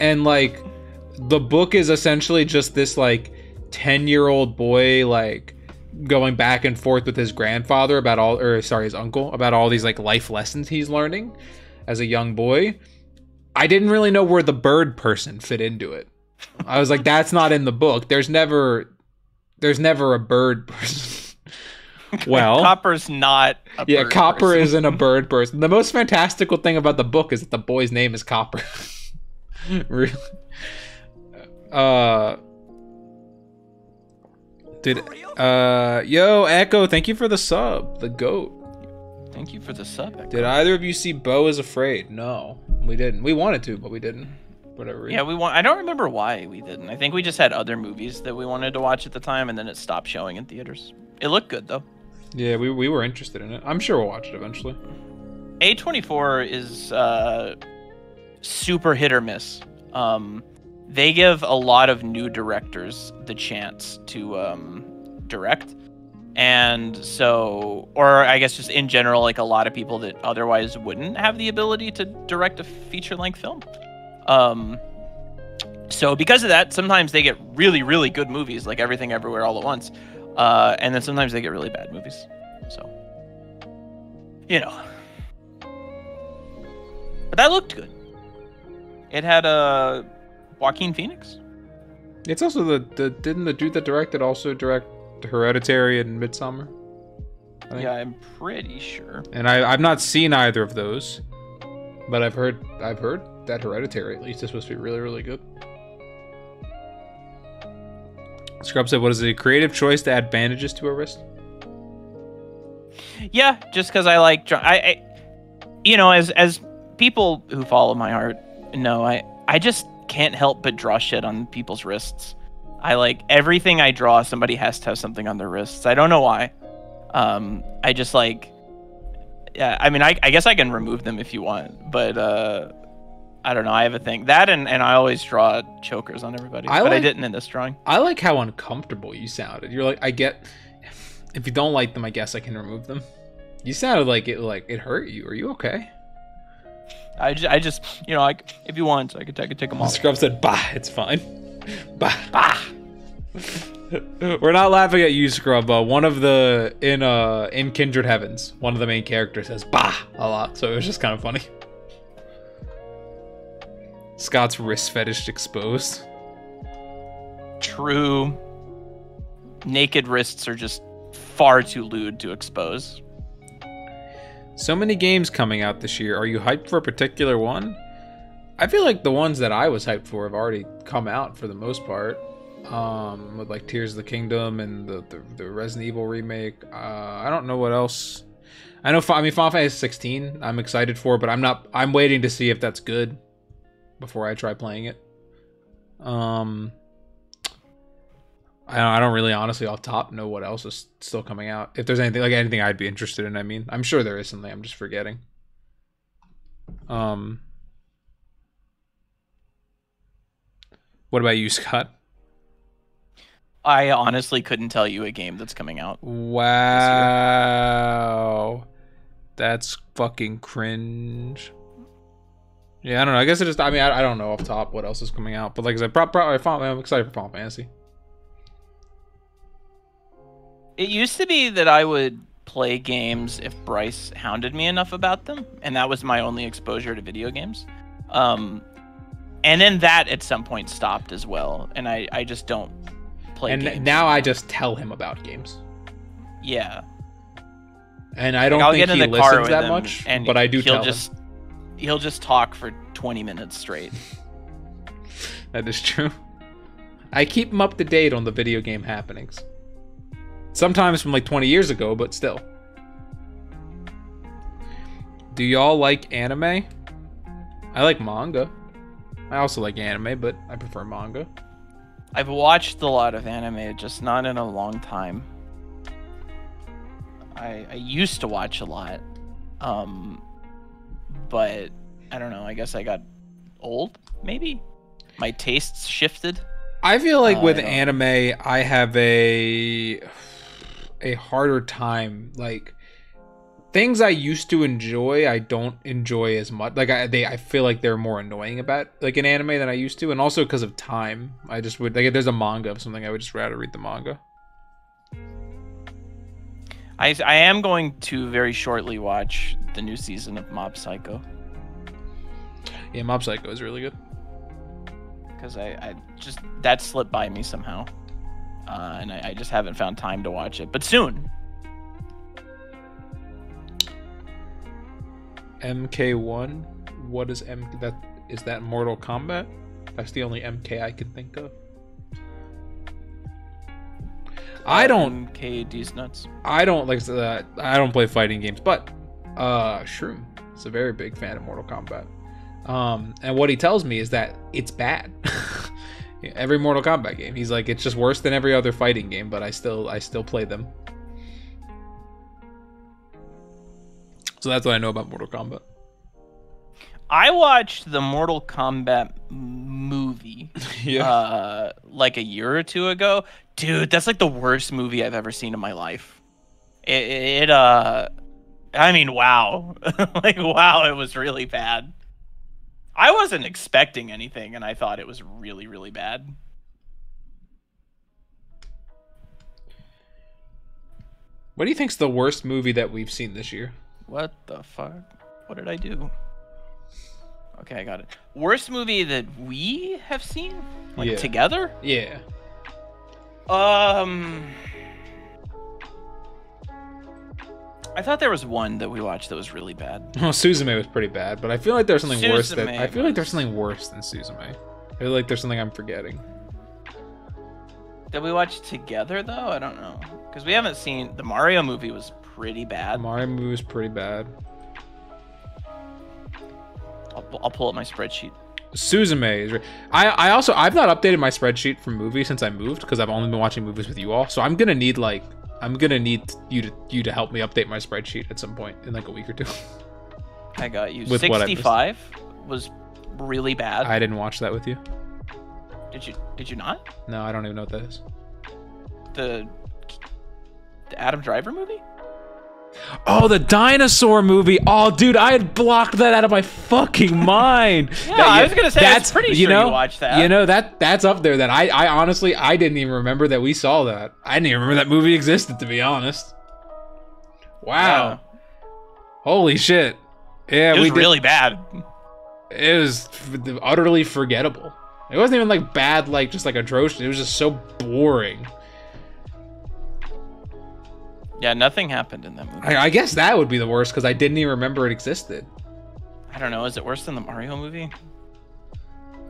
and like the book is essentially just this like 10-year-old boy like going back and forth with his grandfather about his uncle about all these like life lessons he's learning as a young boy. I didn't really know where the bird person fit into it. I was like, that's not in the book. There's never a bird person. Well, Copper's not a bird Copper person. isn't a bird person. The most fantastical thing about the book is that the boy's name is Copper. Really? Yo, Echo, thank you for the sub. The GOAT. Thank you for the sub, Echo. Did either of you see Beau is Afraid? No, we didn't. We wanted to, but we didn't. Whatever. Yeah, I don't remember why we didn't. I think we just had other movies that we wanted to watch at the time, and then it stopped showing in theaters. It looked good, though. Yeah, we were interested in it. I'm sure we'll watch it eventually. A24 is super hit or miss. They give a lot of new directors the chance to direct. And so, or I guess just in general, like a lot of people that otherwise wouldn't have the ability to direct a feature-length film. So because of that, sometimes they get really, really good movies, like Everything Everywhere All at Once. And then sometimes they get really bad movies. So, you know. But that looked good. It had Joaquin Phoenix. It's also didn't the dude that directed also direct Hereditary and Midsommar? Yeah, I'm pretty sure. And I've not seen either of those, but I've heard that Hereditary at least is supposed to be really, really good. Scrub said, "What is it, a creative choice to add bandages to her wrist?" Yeah, just because I like I you know, as people who follow my art know, I just can't help but draw shit on people's wrists. I like everything I draw, somebody has to have something on their wrists. I don't know why. I just like, yeah, I mean, I guess I can remove them if you want, but I don't know. I have a thing. That and I always draw chokers on everybody, but I didn't in this drawing. I like how uncomfortable you sounded. You're like, I get, if you don't like them, I guess I can remove them. You sounded like it hurt you. Are you okay? I just, you know, like if you want, I could take them off. Scrub said, "Bah, it's fine." Bah, bah. We're not laughing at you, Scrub. One of the in Kindred Heavens, one of the main characters says "bah" a lot, so it was just kind of funny. Scott's wrist fetish exposed. True. Naked wrists are just far too lewd to expose. So many games coming out this year. Are you hyped for a particular one? I feel like the ones that I was hyped for have already come out for the most part. With like Tears of the Kingdom and the Resident Evil remake. I don't know what else. I know. Final Fantasy 16. I'm excited for, but I'm waiting to see if that's good before I try playing it. I don't really honestly off top know what else is still coming out. If there's anything I'd be interested in. I mean, I'm sure there is something. I'm just forgetting. What about you, Scott? I honestly couldn't tell you a game that's coming out. Wow. That's fucking cringe. Yeah, I don't know. I guess it just, I don't know off top what else is coming out. But like I said, I'm excited for Final Fantasy. It used to be that I would play games if Bryce hounded me enough about them. And that was my only exposure to video games. And then that at some point stopped as well. And I just don't play games. And now I just tell him about games. Yeah. And I don't I'll think get in he the car listens with that him, much, and but I do he'll tell just him. he'll just talk for 20 minutes straight. That is true. I keep him up to date on the video game happenings. Sometimes from like 20 years ago, but still. Do y'all like anime? I like manga. I also like anime, but I prefer manga. I've watched a lot of anime, just not in a long time. I used to watch a lot, but I don't know. I guess I got old, maybe. My tastes shifted. I feel like with I don't- anime, I have a harder time. Like things I used to enjoy, I don't enjoy as much. Like I feel like they're more annoying about like an anime than I used to, and also because of time. I just would like if there's a manga of something, I would just rather read the manga. I am going to very shortly watch the new season of Mob Psycho Yeah, Mob Psycho is really good. because I just that slipped by me somehow, and I just haven't found time to watch it. But soon. MK1. What is that? Is that Mortal Kombat? That's the only MK I can think of. I don't KD's nuts. I don't like I don't play fighting games, but Shroom is a very big fan of Mortal Kombat. And what he tells me is that it's bad. Every Mortal Kombat game, he's like, it's just worse than every other fighting game, but I still play them. So that's what I know about Mortal Kombat. I watched the Mortal Kombat movie like a year or two ago. Dude, that's like the worst movie I've ever seen in my life. I mean, wow. Like, wow, it was really bad. I wasn't expecting anything, and I thought it was really, really bad. What do you think's the worst movie that we've seen this year? What the fuck? What did I do? Okay, I got it. Worst movie that we have seen? Like, Yeah. together? Yeah. I thought there was one that we watched that was really bad. Well, Suzume was pretty bad, but I feel like there's something worse than Suzume I feel like there's was- something worse than Suzume. I feel like there's something I'm forgetting. Did we watch together though? I don't know, because we haven't seen the Mario movie. Was pretty The bad. Mario movie was pretty bad. I'll pull up my spreadsheet. Suzume is. I've not updated my spreadsheet for movies since I moved because I've only been watching movies with you all. So I'm gonna need you to help me update my spreadsheet at some point in like a week or two. I got you. With what I missed. 65 was really bad. I didn't watch that with you. Did you not? No, I don't even know what that is. The Adam Driver movie? Oh, the dinosaur movie. Oh, dude, I had blocked that out of my fucking mind. Yeah, I was gonna say, I was pretty sure you watched that. You know that's up there. That I honestly I didn't even remember that we saw that. I didn't even remember that movie existed, to be honest. Wow. Yeah. Holy shit. Yeah, It was we did. really bad. It was utterly forgettable. It wasn't even like bad, like just like atrocious. It was just so boring. Yeah, nothing happened in that movie. I guess that would be the worst because I didn't even remember it existed. I don't know. Is it worse than the Mario movie?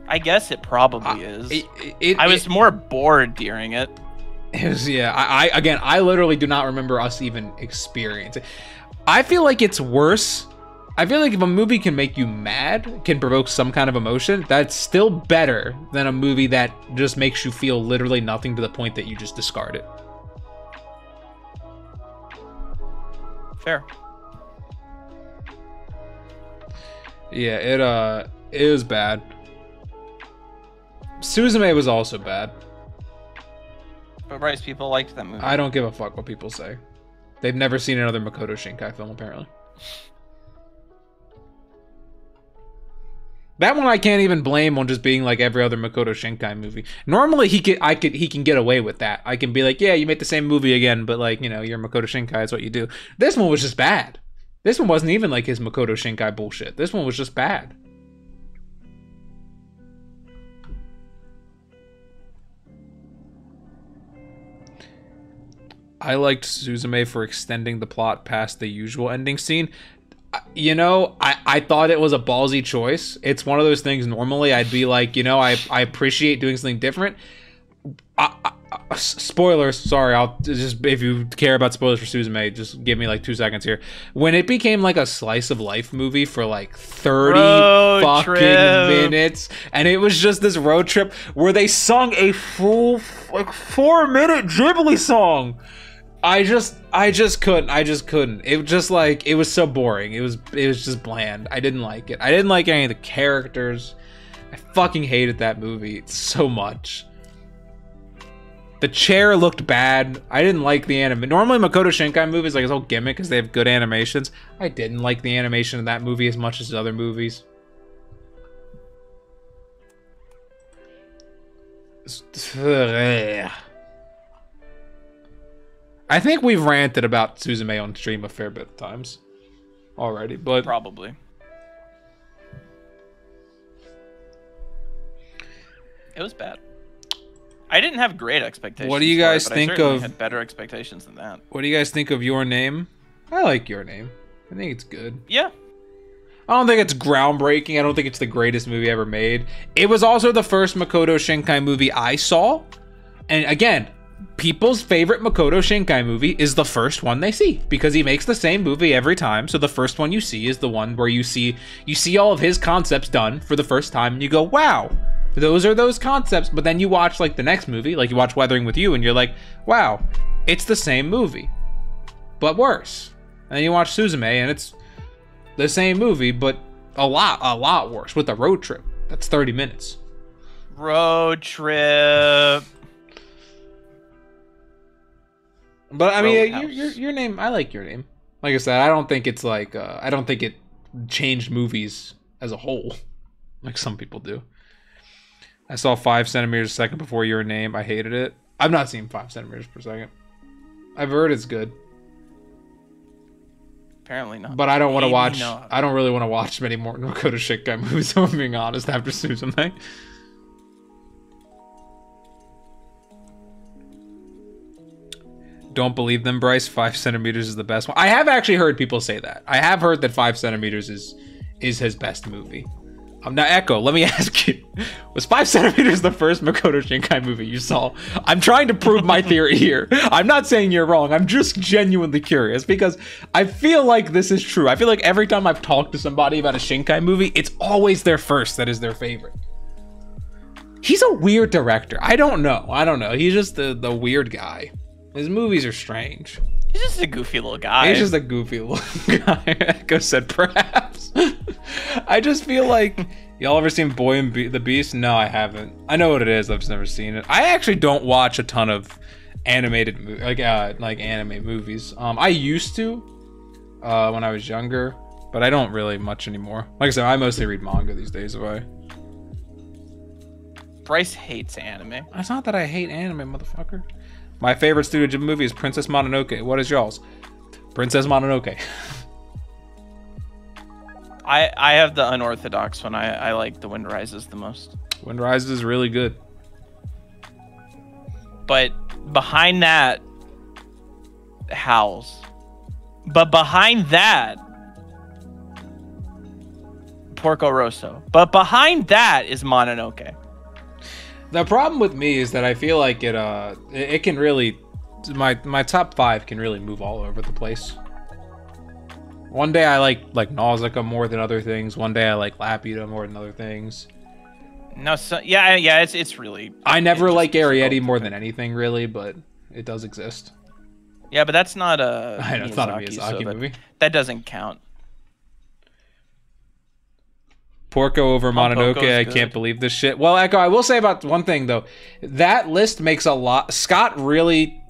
I guess it probably is. I was more bored during it. It was, yeah. I literally do not remember us even experiencing. I feel like it's worse. I feel like if a movie can make you mad, can provoke some kind of emotion, that's still better than a movie that just makes you feel literally nothing to the point that you just discard it. Fair. Yeah, it was bad. Suzume was also bad. But Bryce, people liked that movie. I don't give a fuck what people say. They've never seen another Makoto Shinkai film, apparently. That one I can't even blame on just being like every other Makoto Shinkai movie. Normally he can get away with that. I can be like, yeah, you make the same movie again, but like, you know, you're Makoto Shinkai, is what you do. This one was just bad. This one wasn't even like his Makoto Shinkai bullshit. This one was just bad. I liked Suzume for extending the plot past the usual ending scene. You know, I thought it was a ballsy choice. It's one of those things normally I'd be like, you know, I appreciate doing something different. Spoilers, sorry, I'll just, if you care about spoilers for Suzume, just give me like 2 seconds here. When it became like a slice of life movie for like 30 fucking minutes, and it was just this road trip where they sung a full like 4-minute Ghibli song. I just couldn't. It just like, it was so boring. It was just bland. I didn't like it. I didn't like any of the characters. I fucking hated that movie so much. The chair looked bad. I didn't like the anime. Normally Makoto Shinkai movies, like, his whole gimmick is they have good animations. I didn't like the animation of that movie as much as other movies. I think we've ranted about Suzume on stream a fair bit of times already, but probably. It was bad. I didn't have great expectations. What do you guys think of? Had better expectations than that. What do you guys think of Your Name? I like Your Name. I think it's good. Yeah. I don't think it's groundbreaking. I don't think it's the greatest movie ever made. It was also the first Makoto Shinkai movie I saw. And again, people's favorite Makoto Shinkai movie is the first one they see because he makes the same movie every time. So the first one you see is the one where you see all of his concepts done for the first time and you go, wow, those are those concepts. But then you watch like the next movie, like you watch Weathering with You, and you're like, wow, it's the same movie, but worse. And then you watch Suzume and it's the same movie, but a lot worse with a road trip. That's 30 minutes. Road trip. But I mean, your name, I like Your Name. Like I said, I don't think it's like, I don't think it changed movies as a whole, like some people do. I saw 5 centimeters a second before Your Name. I hated it. I've not seen 5 centimeters per second. I've heard it's good. Apparently not. But I don't want to watch. I don't really want to watch many more Makoto Shinkai movies, if I'm being honest, after Suzume. Don't believe them, Bryce. 5 centimeters is the best one. I have actually heard people say that. I have heard that 5 centimeters is his best movie. Now, Echo, let me ask you. Was 5 centimeters the first Makoto Shinkai movie you saw? I'm trying to prove my theory here. I'm not saying you're wrong. I'm just genuinely curious because I feel like this is true. I feel like every time I've talked to somebody about a Shinkai movie, it's always their first that is their favorite. He's a weird director. I don't know. He's just the weird guy. His movies are strange. He's just a goofy little guy. He's just a goofy little guy. Echo said perhaps. I just feel like, y'all ever seen Boy and the Beast? No, I haven't. I know what it is. I've just never seen it. I actually don't watch a ton of animated like anime movies. I used to when I was younger, but I don't really much anymore. Like I said, I mostly read manga these days. Bryce hates anime. It's not that I hate anime, motherfucker. My favorite Studio Ghibli movie is Princess Mononoke. What is y'all's? Princess Mononoke. I have the unorthodox one. I like The Wind Rises the most. Wind Rises is really good. But behind that, Howls. But behind that, Porco Rosso. But behind that is Mononoke. The problem with me is that I feel like it can really, my top 5 can really move all over the place. One day I like Nausicaa more than other things. One day I like Laputa more than other things. No, so yeah, it's really. I never like Arrietty more than anything, really, but it does exist. Yeah, but that's not a. I know, it's not a Miyazaki movie. That doesn't count. Porco over Mononoke. I can't believe this shit. Well, Echo, I will say about one thing though. That list makes a lot. Scott really,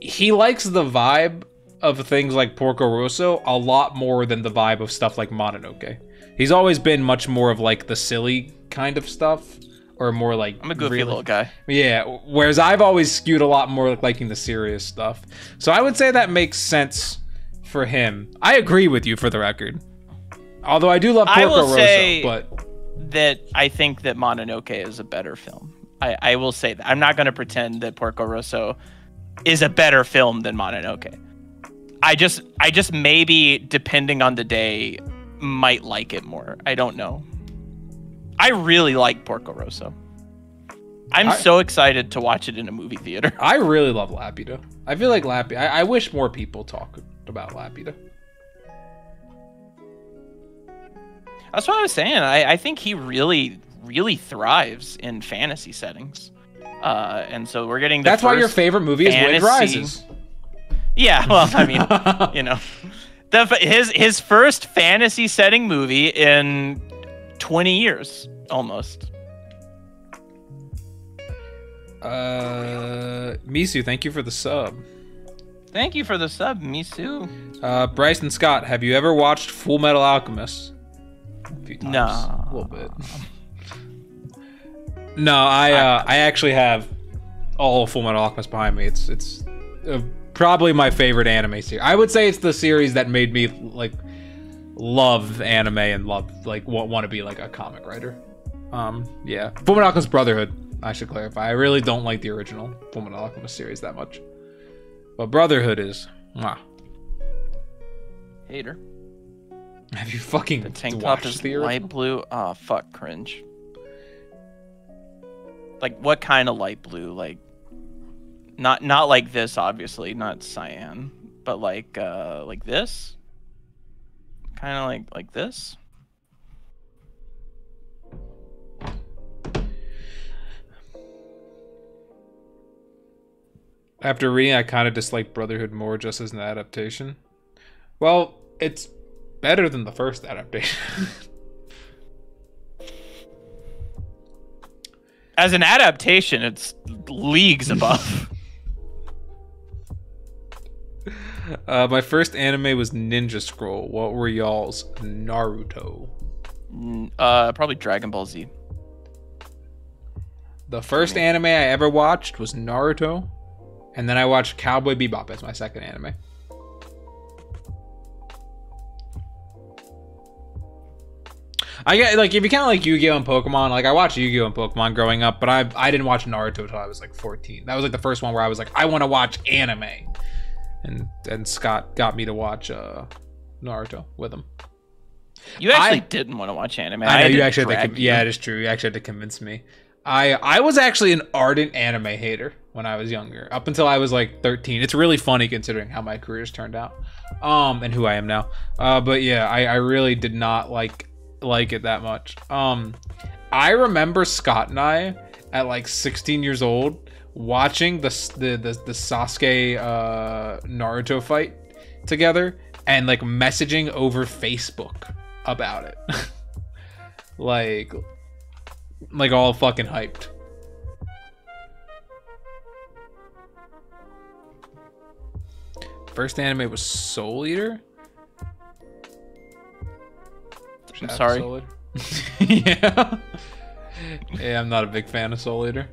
he likes the vibe of things like Porco Rosso a lot more than the vibe of stuff like Mononoke. He's always been much more of like the silly kind of stuff, or more like I'm a goofy little guy. Yeah, whereas I've always skewed a lot more like liking the serious stuff. So I would say that makes sense for him. I agree with you for the record. Although I do love Porco Rosso, but that I think that Mononoke is a better film. I will say that. I'm not going to pretend that Porco Rosso is a better film than Mononoke. I just maybe, depending on the day, might like it more. I don't know. I really like Porco Rosso. I'm so excited to watch it in a movie theater. I really love Laputa. I feel like Laputa. I wish more people talk about Laputa. That's what I was saying. I think he really, really thrives in fantasy settings. And so we're getting That's why your favorite movie is Wind Rises. Yeah, well, I mean, you know, his first fantasy setting movie in 20 years almost. Misu, thank you for the sub. Thank you for the sub, Misu. Bryson Scott, have you ever watched Full Metal Alchemist? A few times. No. A little bit. No, I actually have all of Full Metal Alchemist behind me. It's probably my favorite anime series. I would say it's the series that made me like love anime and want to be like a comic writer. Yeah, Full Metal Alchemist Brotherhood. I should clarify. I really don't like the original Full Metal Alchemist series that much, but Brotherhood is. Mwah. Hater. Have you fucking The tank watched top is the original? light blue. Oh, fuck, cringe. Like, what kind of light blue? Like, not like this, obviously, not cyan, but like this, kind of like this. After reading, I kind of dislike Brotherhood more just as an adaptation. Well, it's better than the first adaptation. As an adaptation, it's leagues above. My first anime was Ninja Scroll. What were y'all's? Naruto. Probably Dragon Ball Z. The first anime I ever watched was Naruto. And then I watched Cowboy Bebop as my second anime. I get like if you count like Yu-Gi-Oh and Pokemon, like I watched Yu-Gi-Oh and Pokemon growing up, but I didn't watch Naruto until I was like 14. That was like the first one where I was like, I want to watch anime, and Scott got me to watch Naruto with him. You actually didn't want to watch anime. I know you actually had to. Yeah, it is true. You actually had to convince me. I was actually an ardent anime hater when I was younger, up until I was like 13. It's really funny considering how my career's turned out, and who I am now. But yeah, I really did not like it that much. I remember Scott and I at like 16 years old watching the Sasuke Naruto fight together and like messaging over Facebook about it. like all fucking hyped. First anime was Soul Eater. I'm sorry. Yeah. Yeah, I'm not a big fan of Soul Eater.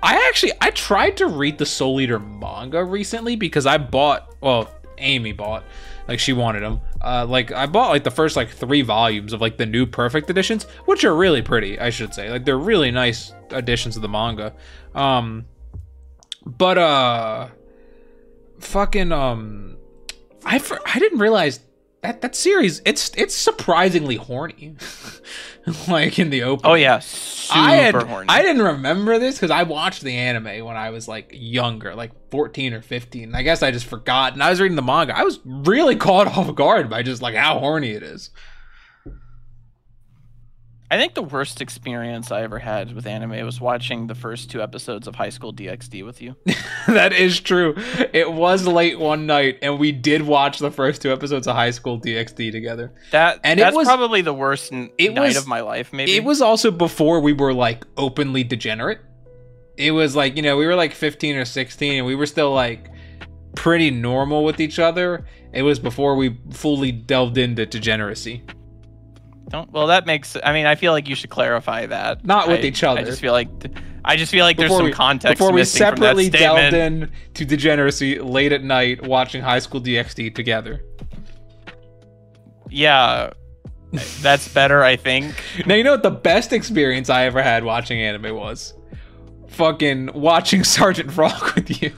I tried to read the Soul Eater manga recently because Amy bought, like she wanted them. Like I bought like the first like 3 volumes of like the new Perfect editions, which are really pretty, I should say. Like they're really nice additions of the manga. I didn't realize that series it's surprisingly horny. Like in the opening. Oh yeah, super horny. I didn't remember this because I watched the anime when I was like younger, like 14 or 15. I guess I just forgot. And I was reading the manga. I was really caught off guard by just like how horny it is. I think the worst experience I ever had with anime was watching the first 2 episodes of High School DxD with you. That is true. It was late one night, and we did watch the first 2 episodes of High School DxD together. That's probably the worst night of my life, maybe. It was also before we were, like, openly degenerate. It was, like, you know, we were, like, 15 or 16, and we were still, like, pretty normal with each other. It was before we fully delved into degeneracy. Well, that makes. I mean, I feel like you should clarify that. Not with each other. I just feel like there's some context before we missing from that separately statement. delved in to degeneracy late at night watching High School DxD together. Yeah, that's better, I think. Now you know what the best experience I ever had watching anime was fucking watching Sergeant Frog with you.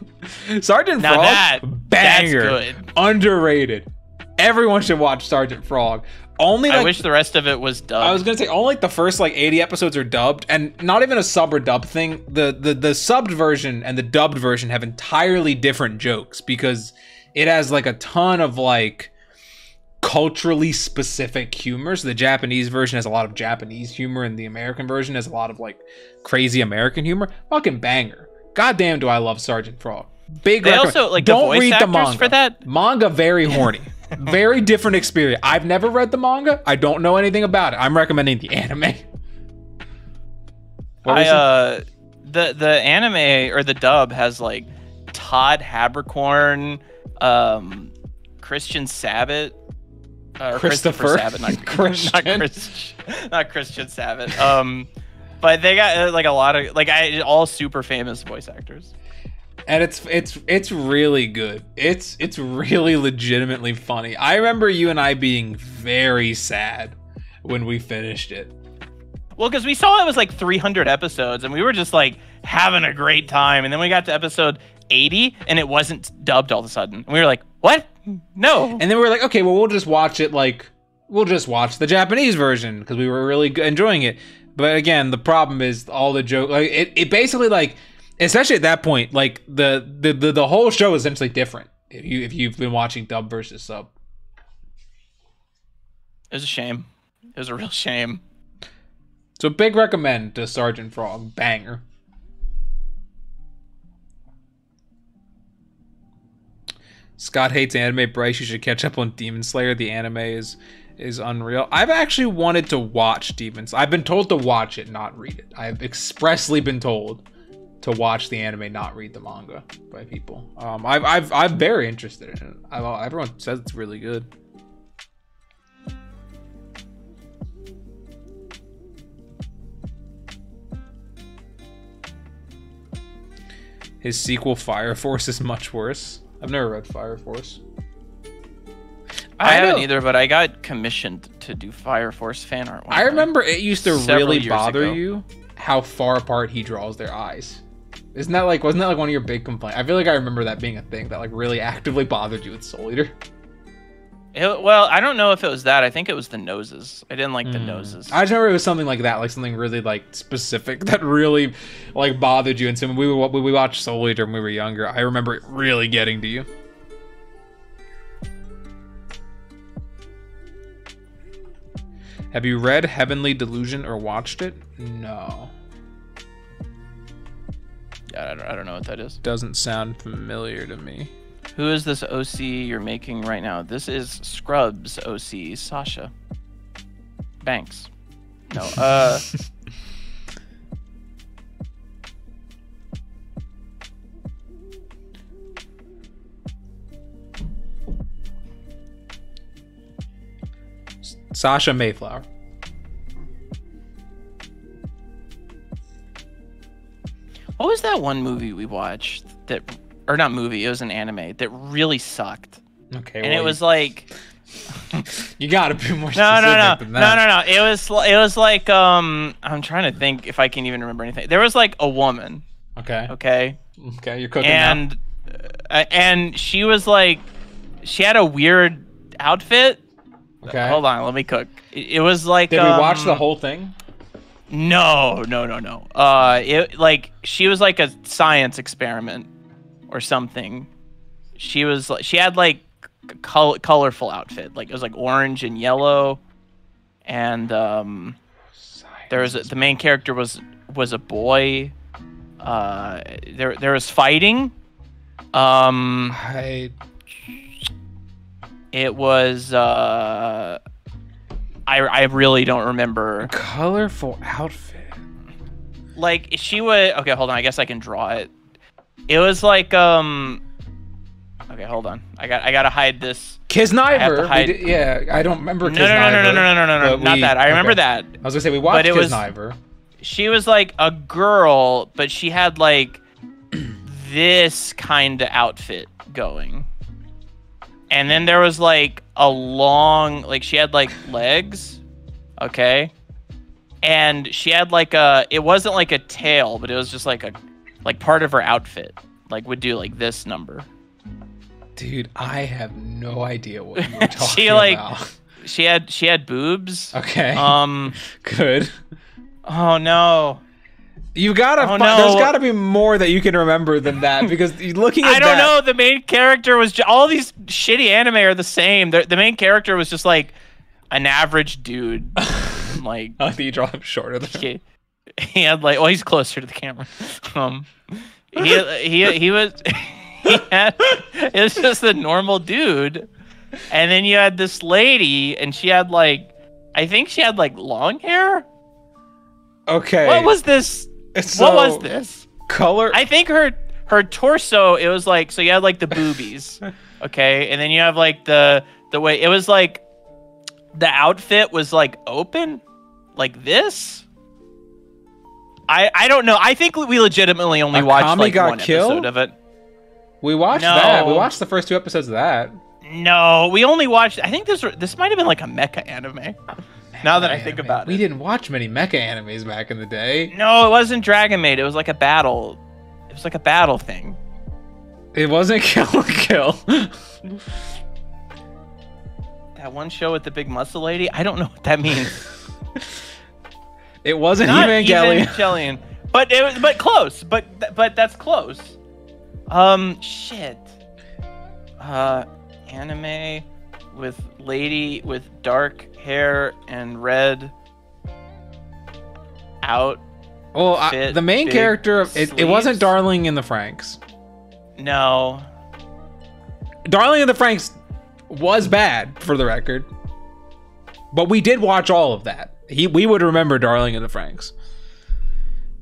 Sergeant Now Frog, banger, that's good. underrated. Everyone should watch Sergeant Frog. Only like, I wish the rest of it was dubbed. I was gonna say only like the first like 80 episodes are dubbed, and not even a sub or dub thing. The subbed version and the dubbed version have entirely different jokes because it has like a ton of like culturally specific humor. So the Japanese version has a lot of Japanese humor, and the American version has a lot of like crazy American humor. Fucking banger. Goddamn, do I love Sergeant Frog. Big. They also like don't the voice read actors the manga. For that. Manga very horny. Very different experience. I've never read the manga. I don't know anything about it. I'm recommending the anime. The anime or the dub has like Todd Habercorn, Christian Sabat, Christopher Sabat, not Christian, not Christian Sabat. But they got like a lot of like all super famous voice actors. And it's really good. It's really legitimately funny. I remember you and I being very sad when we finished it. Well, because we saw it was like 300 episodes, and we were just like having a great time. And then we got to episode 80, and it wasn't dubbed all of a sudden. And we were like, "What? No!" And then we were like, "Okay, well, we'll just watch it. Like, we'll just watch the Japanese version because we were really enjoying it." But again, the problem is all the joke. Like, it basically like. Especially at that point, like the whole show is essentially different if you've been watching dub versus sub. It was a shame. It was a real shame. So big recommend to Sergeant Frog, banger. Scott hates anime. Bryce, you should catch up on Demon Slayer. The anime is unreal. I've actually wanted to watch Demons. I've been told to watch it, not read it. I've expressly been told to watch the anime, not read the manga by people. I'm very interested in it. Everyone says it's really good. His sequel Fire Force is much worse. I've never read Fire Force. I haven't either, but I got commissioned to do Fire Force fan art. I remember it used to really bother ago. you how far apart he draws their eyes. Wasn't that like one of your big complaints? I feel like I remember that being a thing that like really actively bothered you with Soul Eater. Well, I don't know if it was that. I think it was the noses. I didn't like the noses. I just remember it was something like that, like something really like specific that really like bothered you. And so when we watched Soul Eater when we were younger, I remember it really getting to you. Have you read Heavenly Delusion or watched it? No. I don't know what that is. Doesn't sound familiar to me. Who is this OC you're making right now? This is Scrubs OC, Sasha Banks. No, Sasha Mayflower. what was that one movie we watched that, or not movie, it was an anime that really sucked. Okay. And it was like, you gotta be more specific no. than that. It was like, I'm trying to think if I can even remember anything. There was like a woman. Okay, you're cooking and, now. And she was like, she had a weird outfit. Okay. Hold on, let me cook. It was like. Did we watch the whole thing? No. It like she was like a science experiment or something. She had like colorful outfit, like it was like orange and yellow, and there was the main character was a boy. There was fighting. It was I really don't remember. Colorful outfit. Like she would. Okay, hold on. I guess I can draw it. It was like Okay, hold on. I gotta hide this. Kisniver. Yeah, I don't remember. No, not that. I remember that. I was gonna say we watched Kisniver. She was like a girl, but she had like this kind of outfit going. And then there was like a long, like she had like legs, okay? and she had it wasn't like a tail, but it was just like part of her outfit, like would do like this number. Dude, I have no idea what you're talking she about. She had boobs. Okay. Good. Oh no. You gotta. Oh, no. There's gotta be more that you can remember than that, because looking at I don't know. The main character was all these shitty anime are the same. The main character was just like an average dude. Like, you draw him shorter than he had like. Well, he's closer to the camera. He was. It was just a normal dude, and then you had this lady, and she had like, I think she had like long hair. Okay. What was this? So, what was this? Color? I think her torso, it was like, so you had like the boobies, okay? And then you have like the way, it was like, the outfit was like open, like this. I don't know. I think we legitimately only watched like one episode of it. We watched that. We watched the first 2 episodes of that. No, we only watched, I think this might have been like a mecha anime. Now that I think about it. We didn't watch many mecha animes back in the day. No, it wasn't Dragon Maid. It was like a battle. It was like a battle thing. It wasn't Kill la Kill. That one show with the big muscle lady? I don't know what that means. It wasn't Not Evangelion. But close. But that's close. Shit. Anime with lady with dark hair and red out. Well, the main character of it wasn't Darling in the Franxx. No. Darling in the Franxx was bad, for the record. But we did watch all of that. We would remember Darling in the Franxx.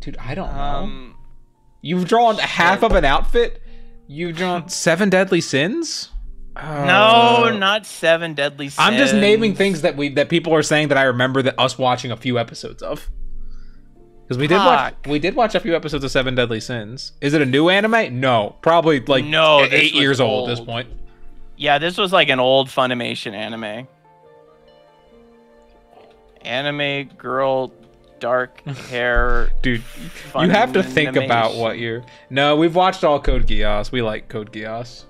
Dude, I don't know. You've drawn half of an outfit? You've drawn 7 Deadly Sins? No, not 7 Deadly Sins. I'm just naming things that people are saying that I remember that us watching a few episodes of. Because we did watch a few episodes of 7 Deadly Sins. Is it a new anime? No, probably like 8 years old at this point. Yeah, this was like an old Funimation anime. Anime girl, dark hair. Dude, you have to think about what you're. No, we've watched all Code Geass. We like Code Geass.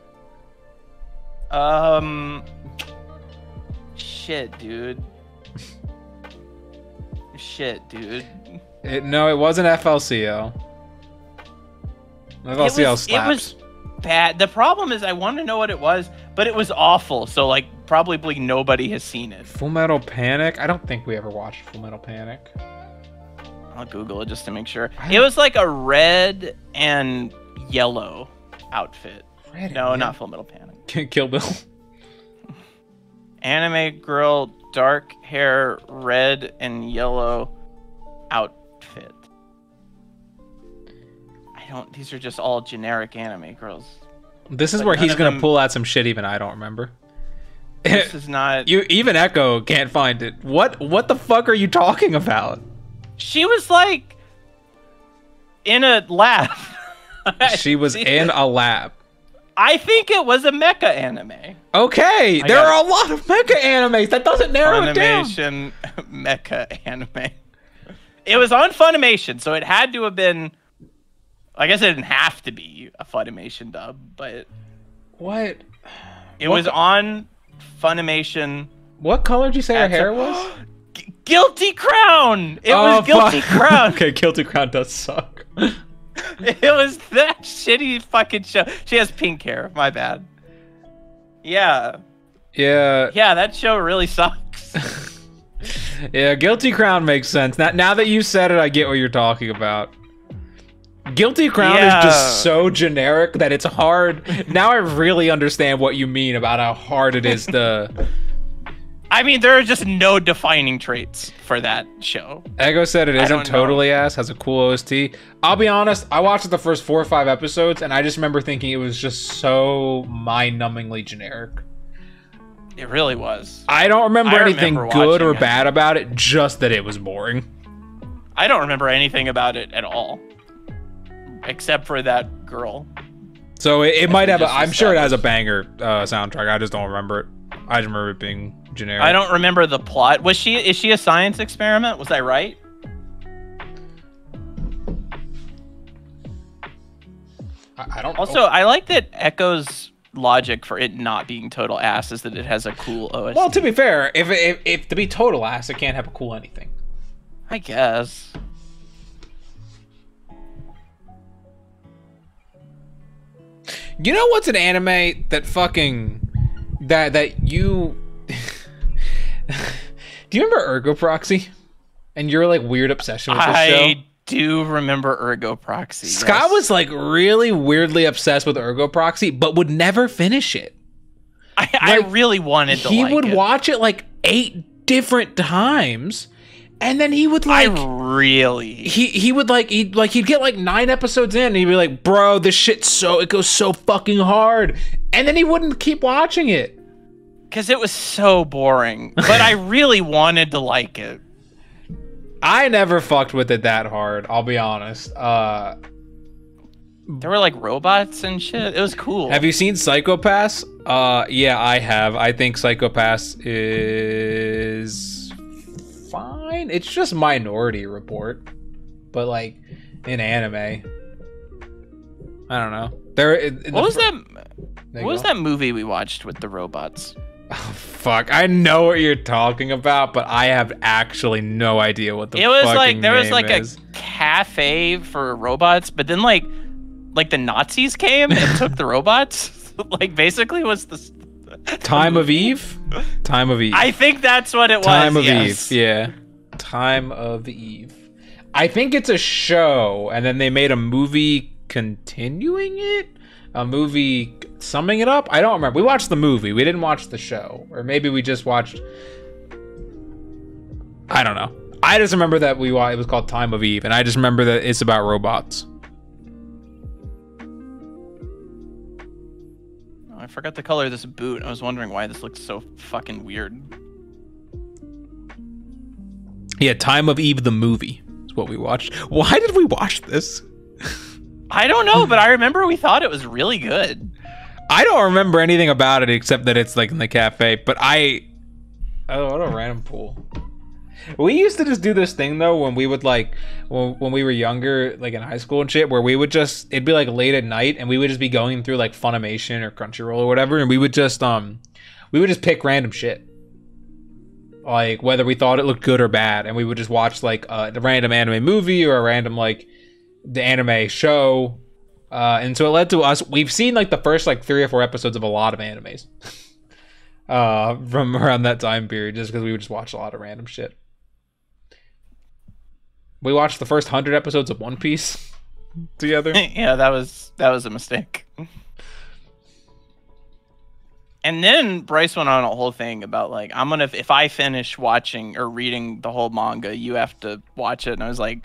Shit, dude. No, it wasn't FLCL. FLCL slaps. It was bad. The problem is I want to know what it was, but it was awful. So like probably nobody has seen it. Full Metal Panic? I don't think we ever watched Full Metal Panic. I'll Google it just to make sure. It was like a red and yellow outfit. Not Full Metal Panic. Kill Bill. Anime girl, dark hair, red and yellow outfit. These are just all generic anime girls. This is where he's gonna pull out some shit even I don't remember. This is not. Even Echo can't find it. What the fuck are you talking about? She was like in a lab. She was in a lab. I think it was a mecha anime. Okay, there are a lot of mecha animes. That doesn't narrow it down. Funimation mecha anime. It was on Funimation, so it had to have been. I guess it didn't have to be a Funimation dub, but what? It was on Funimation. What color did you say her hair was? Guilty Crown. It was Guilty Crown. Okay, Guilty Crown does suck. It was that shitty fucking show. She has pink hair. My bad. Yeah. Yeah. Yeah, that show really sucks. Yeah, Guilty Crown makes sense. Now that you said it, I get what you're talking about. Guilty Crown is just so generic that it's hard. Now I really understand what you mean about how hard it is to... I mean, there are just no defining traits for that show. Ego said it isn't totally ass, has a cool OST. I'll be honest, I watched the first 4 or 5 episodes, and I just remember thinking it was just so mind-numbingly generic. It really was. I don't remember anything good or bad about it, just that it was boring. I don't remember anything about it at all. Except for that girl. So it might have, I'm sure it has a banger soundtrack, I just don't remember it. I just remember it being generic. I don't remember the plot. Is she a science experiment? Was I right? I don't Also, know. I like that Echo's logic for it not being total ass is that it has a cool OST. Well, to be fair, if to be total ass, it can't have a cool anything. I guess. You know what's an anime that fucking that you do you remember Ergo Proxy? And your like weird obsession with this show? I do remember Ergo Proxy. Scott yes. was like really weirdly obsessed with Ergo Proxy, but would never finish it. I really wanted to. He like would it. watch it like 8 different times, and then he would like he would like he'd get like 9 episodes in, and he'd be like, "Bro, this shit's it goes so fucking hard," and then he wouldn't keep watching it because it was so boring. But I really wanted to like it. I never fucked with it that hard. I'll be honest. There were like robots and shit. It was cool. Have you seen Psycho-Pass? Yeah, I have. I think Psycho-Pass is fine. It's just Minority Report, but like in anime. I don't know. What was that movie we watched with the robots? Oh, fuck, I know what you're talking about, but I have actually no idea what the It was fucking like there was name like is. a cafe for robots, but then like the Nazis came and took the robots. Like basically was the Time of Eve? Time of Eve. I think that's what it was. Time of yes. Eve, yeah. Time of Eve. I think it's a show, and then they made a movie continuing it? A movie summing it up? I don't remember. We watched the movie. We didn't watch the show. Or maybe we just watched... I don't know. I just remember that it was called Time of Eve, and I just remember that it's about robots. I forgot the color of this boot. I was wondering why this looks so fucking weird. Yeah, Time of Eve the movie is what we watched. Why did we watch this? I don't know, but I remember we thought it was really good. I don't remember anything about it except that it's like in the cafe, but oh, what a random pool. We used to just do this thing though when we would like when we were younger, like in high school and shit, where we would just it'd be like late at night and we would just be going through like Funimation or Crunchyroll or whatever, and we would just pick random shit. Like whether we thought it looked good or bad, and we would just watch like a random anime movie or a random like the anime show. And so it led to us. We've seen like the first like 3 or 4 episodes of a lot of animes from around that time period, just because we would just watch a lot of random shit. We watched the first 100 episodes of One Piece together. Yeah, that was a mistake. And then Bryce went on a whole thing about like, if I finish watching or reading the whole manga, you have to watch it. And I was like,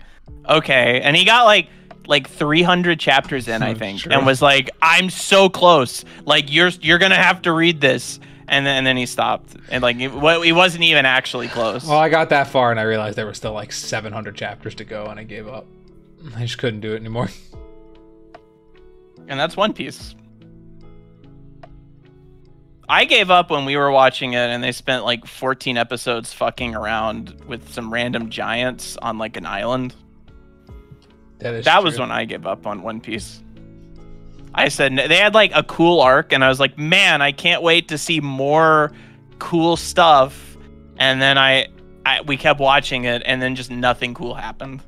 okay. And he got like 300 chapters in, I think, True. and was like, I'm so close. Like you're gonna have to read this. And then he stopped, and like he wasn't even actually close. Well, I got that far, and I realized there were still like 700 chapters to go, and I gave up. I just couldn't do it anymore. And that's One Piece. I gave up when we were watching it, and they spent like 14 episodes fucking around with some random giants on like an island. That was when I gave up on One Piece. I said they had like a cool arc, and I was like, man, I can't wait to see more cool stuff. And then we kept watching it, and then just nothing cool happened.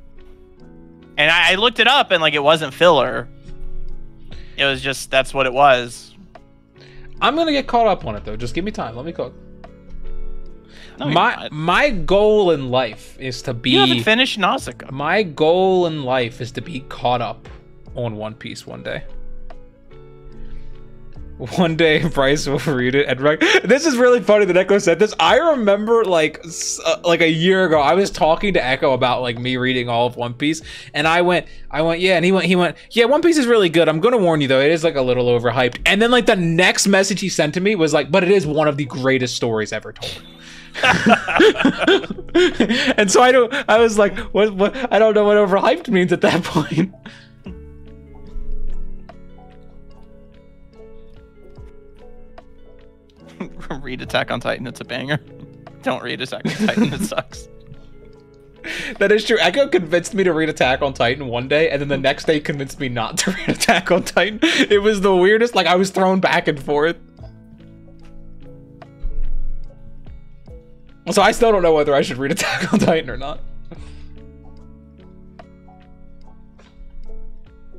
And I looked it up, and like it wasn't filler. It was just that's what it was. I'm gonna get caught up on it though. Just give me time. Let me cook. No, my goal in life is to be. You haven't finished Nausicaa. My goal in life is to be caught up on One Piece one day. One day, Bryce will read it. And this is really funny that Echo said this. I remember like a year ago, I was talking to Echo about like me reading all of One Piece, and I went, yeah, and he went, yeah, One Piece is really good. I'm gonna warn you though, it is like a little overhyped. And then like the next message he sent to me was like, but it is one of the greatest stories ever told. And so I was like, what? I don't know what overhyped means at that point. Read Attack on Titan, it's a banger. Don't read Attack on Titan, it sucks. That is true. Echo convinced me to read Attack on Titan one day, and then the next day convinced me not to read Attack on Titan. It was the weirdest. Like, I was thrown back and forth. So I still don't know whether I should read Attack on Titan or not.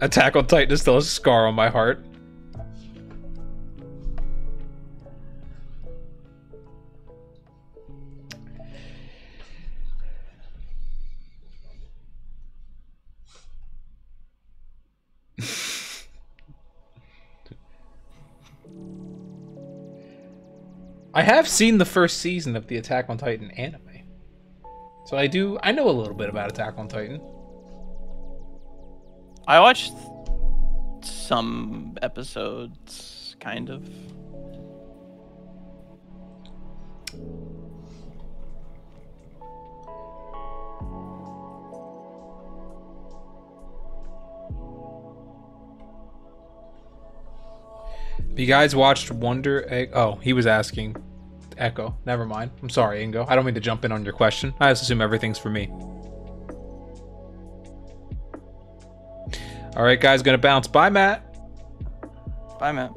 Attack on Titan is still a scar on my heart. I have seen the first season of the Attack on Titan anime. So I know a little bit about Attack on Titan. I watched some episodes, kind of. You guys watched Wonder Egg? Oh, he was asking Echo. Never mind. I'm sorry, Ingo. I don't mean to jump in on your question. I just assume everything's for me. All right, guys, gonna bounce. Bye, Matt. Bye, Matt.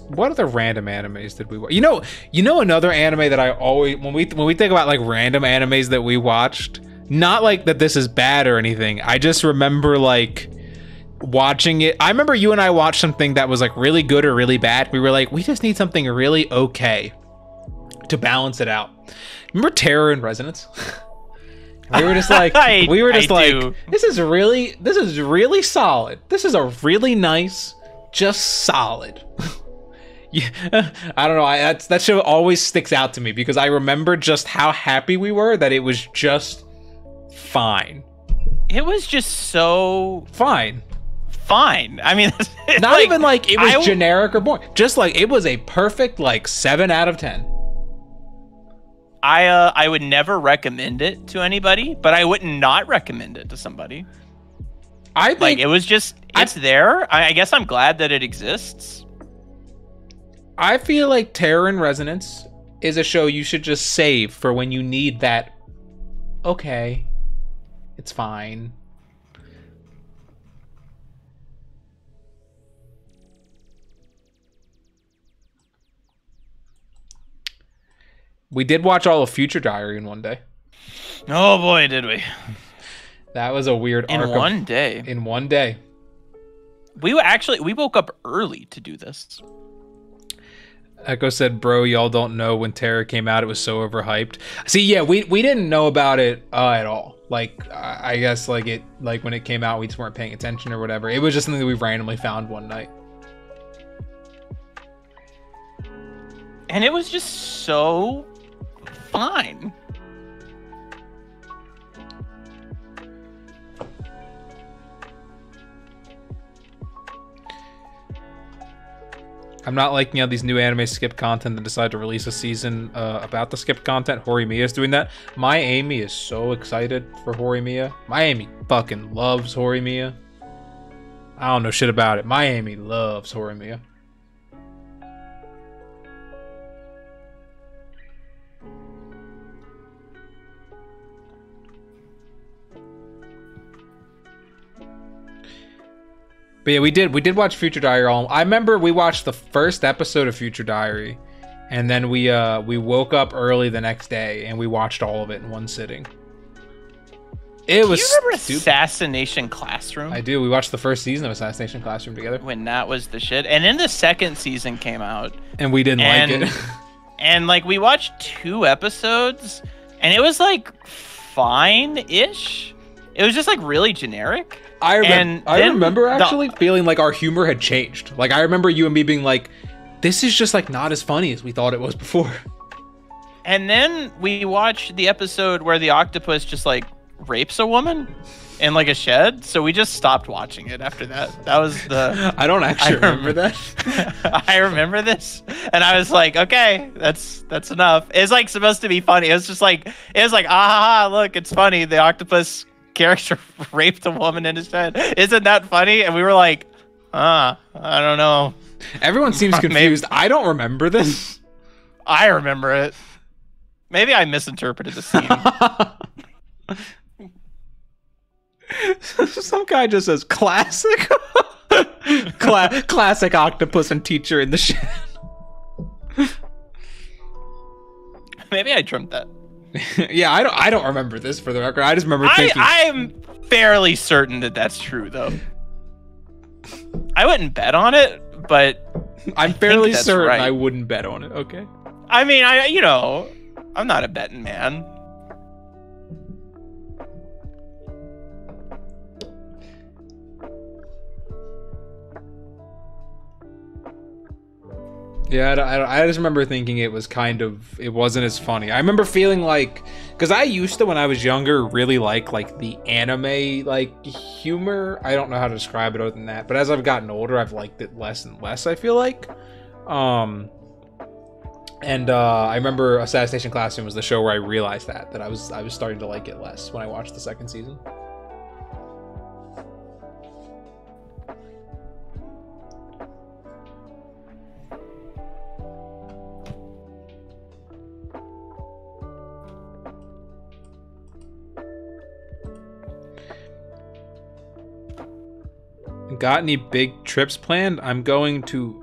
What other random animes did we watch? You know another anime that I always when we think about like random animes that we watched, not like that this is bad or anything. I just remember like watching it. I remember you and I watched something that was like really good or really bad. We were like, we just need something really okay to balance it out. Remember Terror in Resonance? We were just like this is really solid. This is a really nice, just solid. Yeah, I don't know. That show always sticks out to me because I remember just how happy we were that it was just fine. It was just so fine. I mean, not like, even like it was generic or boring. Just like it was a perfect like 7 out of 10. I would never recommend it to anybody, but I would not recommend it to somebody. I think like it was just it's there. I guess I'm glad that it exists. I feel like Terror in Resonance is a show you should just save for when you need that. Okay, it's fine. We did watch all of Future Diary in one day. Oh boy, did we. That was a weird arc. One day. In one day. We woke up early to do this. Echo said, bro, y'all don't know when Terror came out, it was so overhyped. See, yeah, we didn't know about it at all. Like, I guess, like, when it came out, we just weren't paying attention or whatever. It was just something that we randomly found one night. And it was just so fine. I'm not liking how these new anime skip content and decide to release a season about the skip content. Horimiya is doing that. My Amy is so excited for Horimiya. My Amy fucking loves Horimiya. I don't know shit about it. My Amy loves Horimiya. But yeah, we did watch Future Diary. I remember we watched the first episode of Future Diary, and then we woke up early the next day and we watched all of it in one sitting. It was. Do you remember Assassination Classroom? I do. We watched the first season of Assassination Classroom together. When that was the shit, and then the second season came out, and we didn't like it. And like we watched 2 episodes, and it was like fine-ish. It was just like really generic. I remember actually feeling like our humor had changed. Like I remember you and me being like, this is just like not as funny as we thought it was before. And then we watched the episode where the octopus just like rapes a woman in like a shed. So we just stopped watching it after that. That was the. I don't actually remember that. I remember this, and I was like, okay, that's enough. It's like supposed to be funny. It was like, ah, look, it's funny. The octopus character raped a woman in his shed. Isn't that funny? And we were like, I don't know. Everyone seems confused. I don't remember this. I remember it. Maybe I misinterpreted the scene. Some guy just says classic. Classic octopus and teacher in the shed. Maybe I dreamt that. Yeah, I don't remember this, for the record. I just remember thinking. I'm fairly certain that that's true, though. I wouldn't bet on it, but I'm fairly certain right. I wouldn't bet on it. Okay. I mean, I'm not a betting man. Yeah, I just remember thinking it wasn't as funny. I remember feeling like, because I used to, when I was younger, really like the anime like humor. I don't know how to describe it other than that, but as I've gotten older, I've liked it less and less, I feel like. I remember Assassination Classroom was the show where I realized that I was starting to like it less when I watched the second season. Got any big trips planned? I'm going to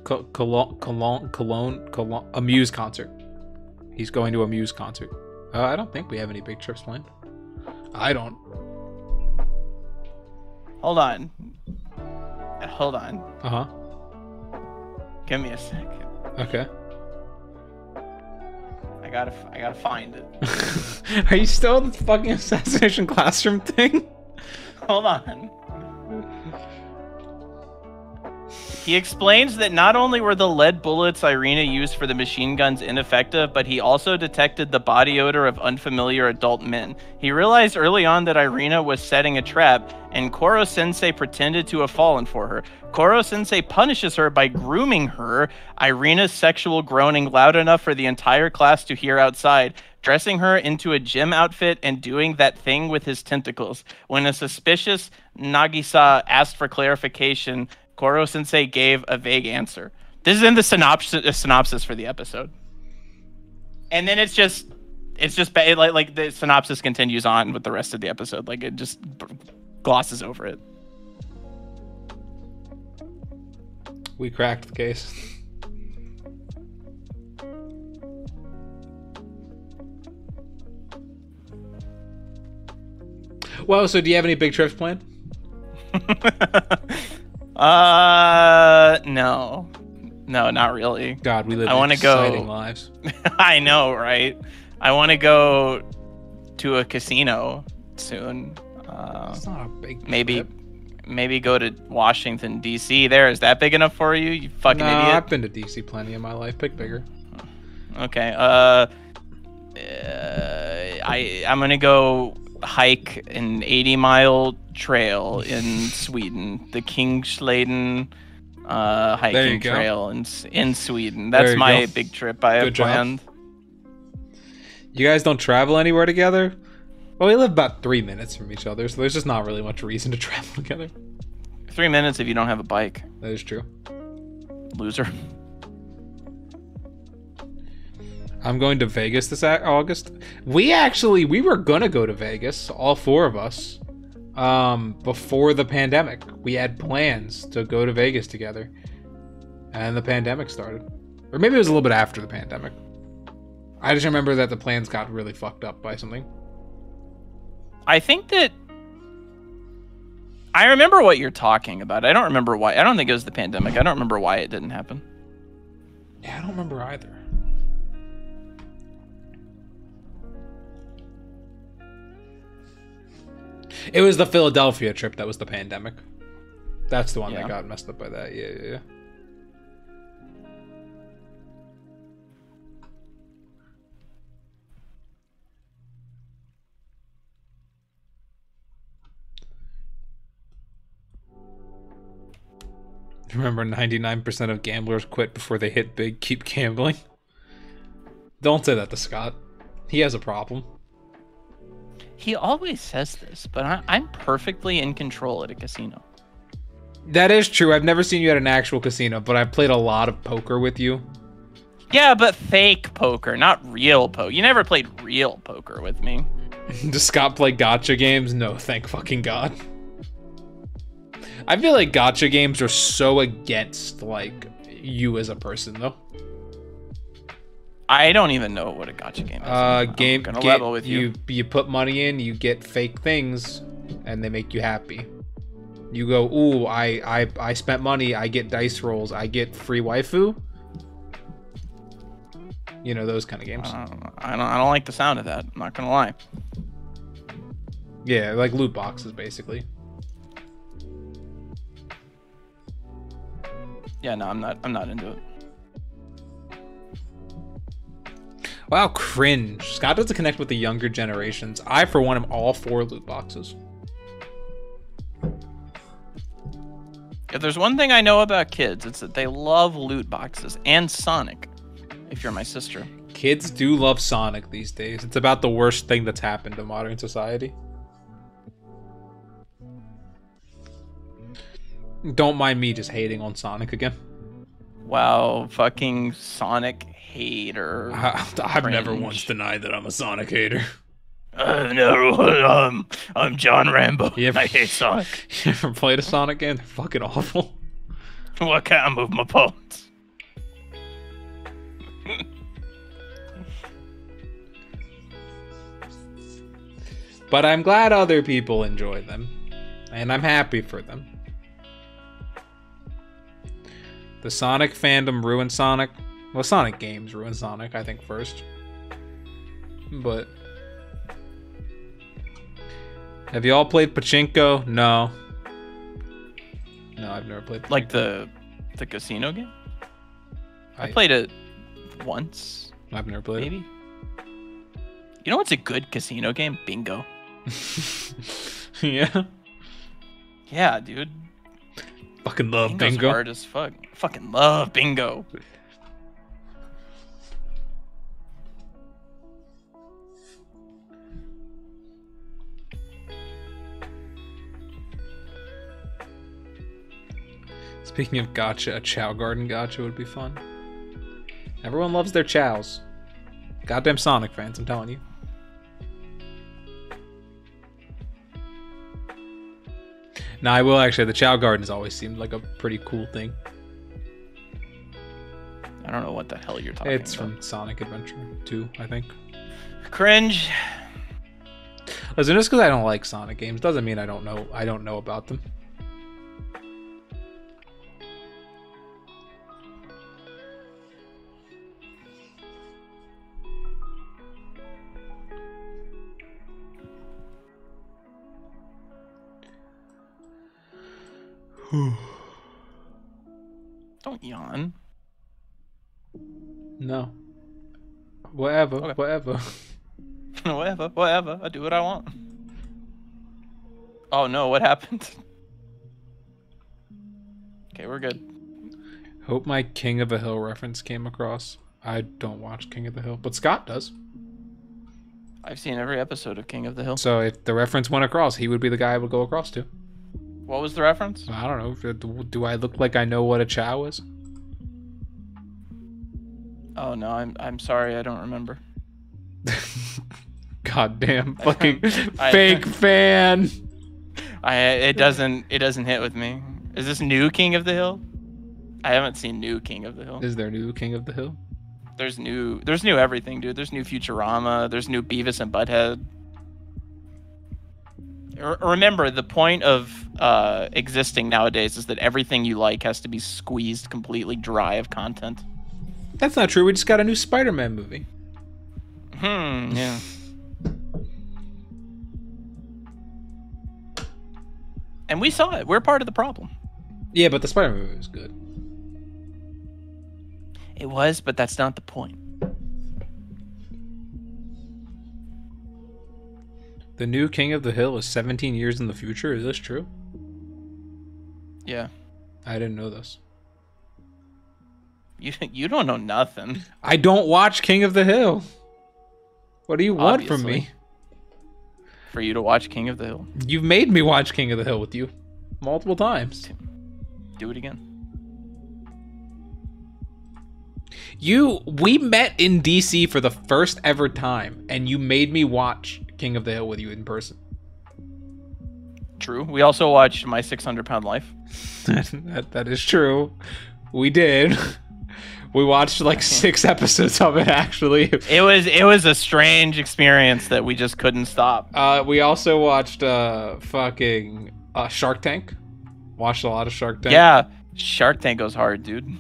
Cologne a Muse concert. He's going to a Muse concert. I don't think we have any big trips planned. I don't. Hold on. Uh-huh. Give me a second. Okay. I gotta find it. Are you still in the fucking Assassination Classroom thing? Hold on. He explains that not only were the lead bullets Irina used for the machine guns ineffective, but he also detected the body odor of unfamiliar adult men. He realized early on that Irina was setting a trap, and Koro-sensei pretended to have fallen for her. Koro-sensei punishes her by grooming her, Irina's sexual groaning loud enough for the entire class to hear outside, dressing her into a gym outfit and doing that thing with his tentacles. When a suspicious Nagisa asked for clarification, Koro-sensei gave a vague answer. This is in the synopsis for the episode. And then it's just like the synopsis continues on with the rest of the episode. Like it just glosses over it. We cracked the case. Well, so do you have any big trips planned? No, not really. God, we live exciting lives. I know, right? I want to go to a casino soon. It's not a big maybe trip. Maybe go to Washington D.C. There, is that big enough for you? You fucking idiot. I've been to D.C. plenty in my life. Pick bigger. Okay. I'm gonna go hike an 80-mile trail in Sweden, the Kingsleden hiking trail in Sweden. That's my big trip I have planned. You guys don't travel anywhere together? Well, we live about 3 minutes from each other, so there's just not really much reason to travel together. 3 minutes if you don't have a bike. That is true. Loser. I'm going to Vegas this August. We were gonna go to Vegas, all four of us, before the pandemic. We had plans to go to Vegas together, and the pandemic started. Or maybe it was a little bit after the pandemic. I just remember that the plans got really fucked up by something. I think that I remember what you're talking about. I don't remember why. I don't think it was the pandemic. I don't remember why it didn't happen. Yeah, I don't remember either. It was the Philadelphia trip that was the pandemic. That's the one that got messed up by that. Yeah. Remember, 99% of gamblers quit before they hit big. Keep gambling. Don't say that to Scott. He has a problem. He always says this, but I'm perfectly in control at a casino. That is true. I've never seen you at an actual casino, but I've played a lot of poker with you. Yeah, but fake poker, not real poker. You never played real poker with me. Does Scott play gotcha games? No, thank fucking God. I feel like gotcha games are so against, like, you as a person, though. I don't even know what a gotcha game is. I'm gonna level with you. You put money in, you get fake things, and they make you happy. You go, ooh, I spent money, I get dice rolls, I get free waifu. You know, those kind of games. I don't like the sound of that. I'm not gonna lie. Yeah, like loot boxes, basically. Yeah, no, I'm not into it. Wow, cringe. Scott doesn't connect with the younger generations. I, for one, am all for loot boxes. If there's one thing I know about kids, it's that they love loot boxes and Sonic. If you're my sister. Kids do love Sonic these days. It's about the worst thing that's happened to modern society. Don't mind me just hating on Sonic again. Wow, fucking Sonic hater. I've never once denied that I'm a Sonic hater. No, I'm John Rambo. I hate Sonic. You ever played a Sonic game? They're fucking awful. Why can't I move my paws? But I'm glad other people enjoy them. And I'm happy for them. The Sonic fandom ruined Sonic. Well, Sonic games ruined Sonic, I think, first. But... have you all played Pachinko? No. No, I've never played Pachinko. Like the casino game? I played it once. I've never played it. You know what's a good casino game? Bingo. Yeah? Yeah, dude. Fucking love Bingo's Bingo. Hard as fuck. Fucking love Bingo. Speaking of gacha, a Chow Garden gacha would be fun. Everyone loves their chows. Goddamn Sonic fans, I'm telling you. Now, I will actually, the Chow Garden has always seemed like a pretty cool thing. I don't know what the hell you're talking about. It's from Sonic Adventure 2, I think. Cringe. Listen, just because I don't like Sonic games doesn't mean I don't know about them. Don't yawn. No. Whatever, Okay. whatever. Whatever. I do what I want. Oh no, what happened? Okay, we're good. Hope my King of the Hill reference came across. I don't watch King of the Hill, but Scott does. I've seen every episode of King of the Hill. So if the reference went across, he would be the guy I would go across to. What was the reference? I don't know. Do I look like I know what a chow is? Oh no, I'm sorry, I don't remember. Goddamn fucking fake fan. It doesn't hit with me. Is this new King of the Hill? I haven't seen new King of the Hill. Is there new King of the Hill? There's new everything, dude. There's new Futurama. There's new Beavis and Butthead. Remember, the point of existing nowadays is that everything you like has to be squeezed completely dry of content. That's not true. We just got a new Spider-Man movie. Yeah. And we saw it. We're part of the problem. Yeah, but the Spider-Man movie was good. It was, but that's not the point. The new King of the Hill is 17 years in the future. Is this true? Yeah. I didn't know this. You don't know nothing. I don't watch King of the Hill. What do you want from Obviously. me? For you to watch King of the Hill. You've made me watch King of the Hill with you multiple times. Do it again. We met in DC for the first ever time, and you made me watch King of the Hill with you in person. True. We also watched My 600-Pound Life. that is true. We did. We watched like 6 episodes of it, actually. It was a strange experience that we just couldn't stop. We also watched fucking Shark Tank. Watched a lot of Shark Tank. Yeah, Shark Tank goes hard, dude.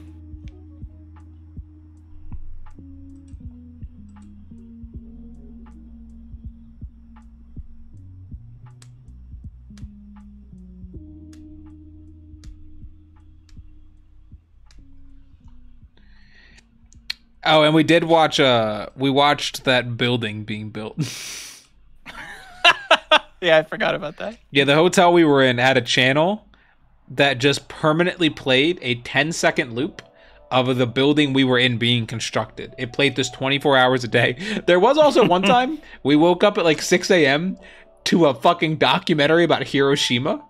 Oh, and we did watch we watched that building being built. Yeah, I forgot about that. Yeah, the hotel we were in had a channel that just permanently played a 10-second loop of the building we were in being constructed. It played this 24 hours a day. There was also one time we woke up at like 6 a.m. to a fucking documentary about Hiroshima.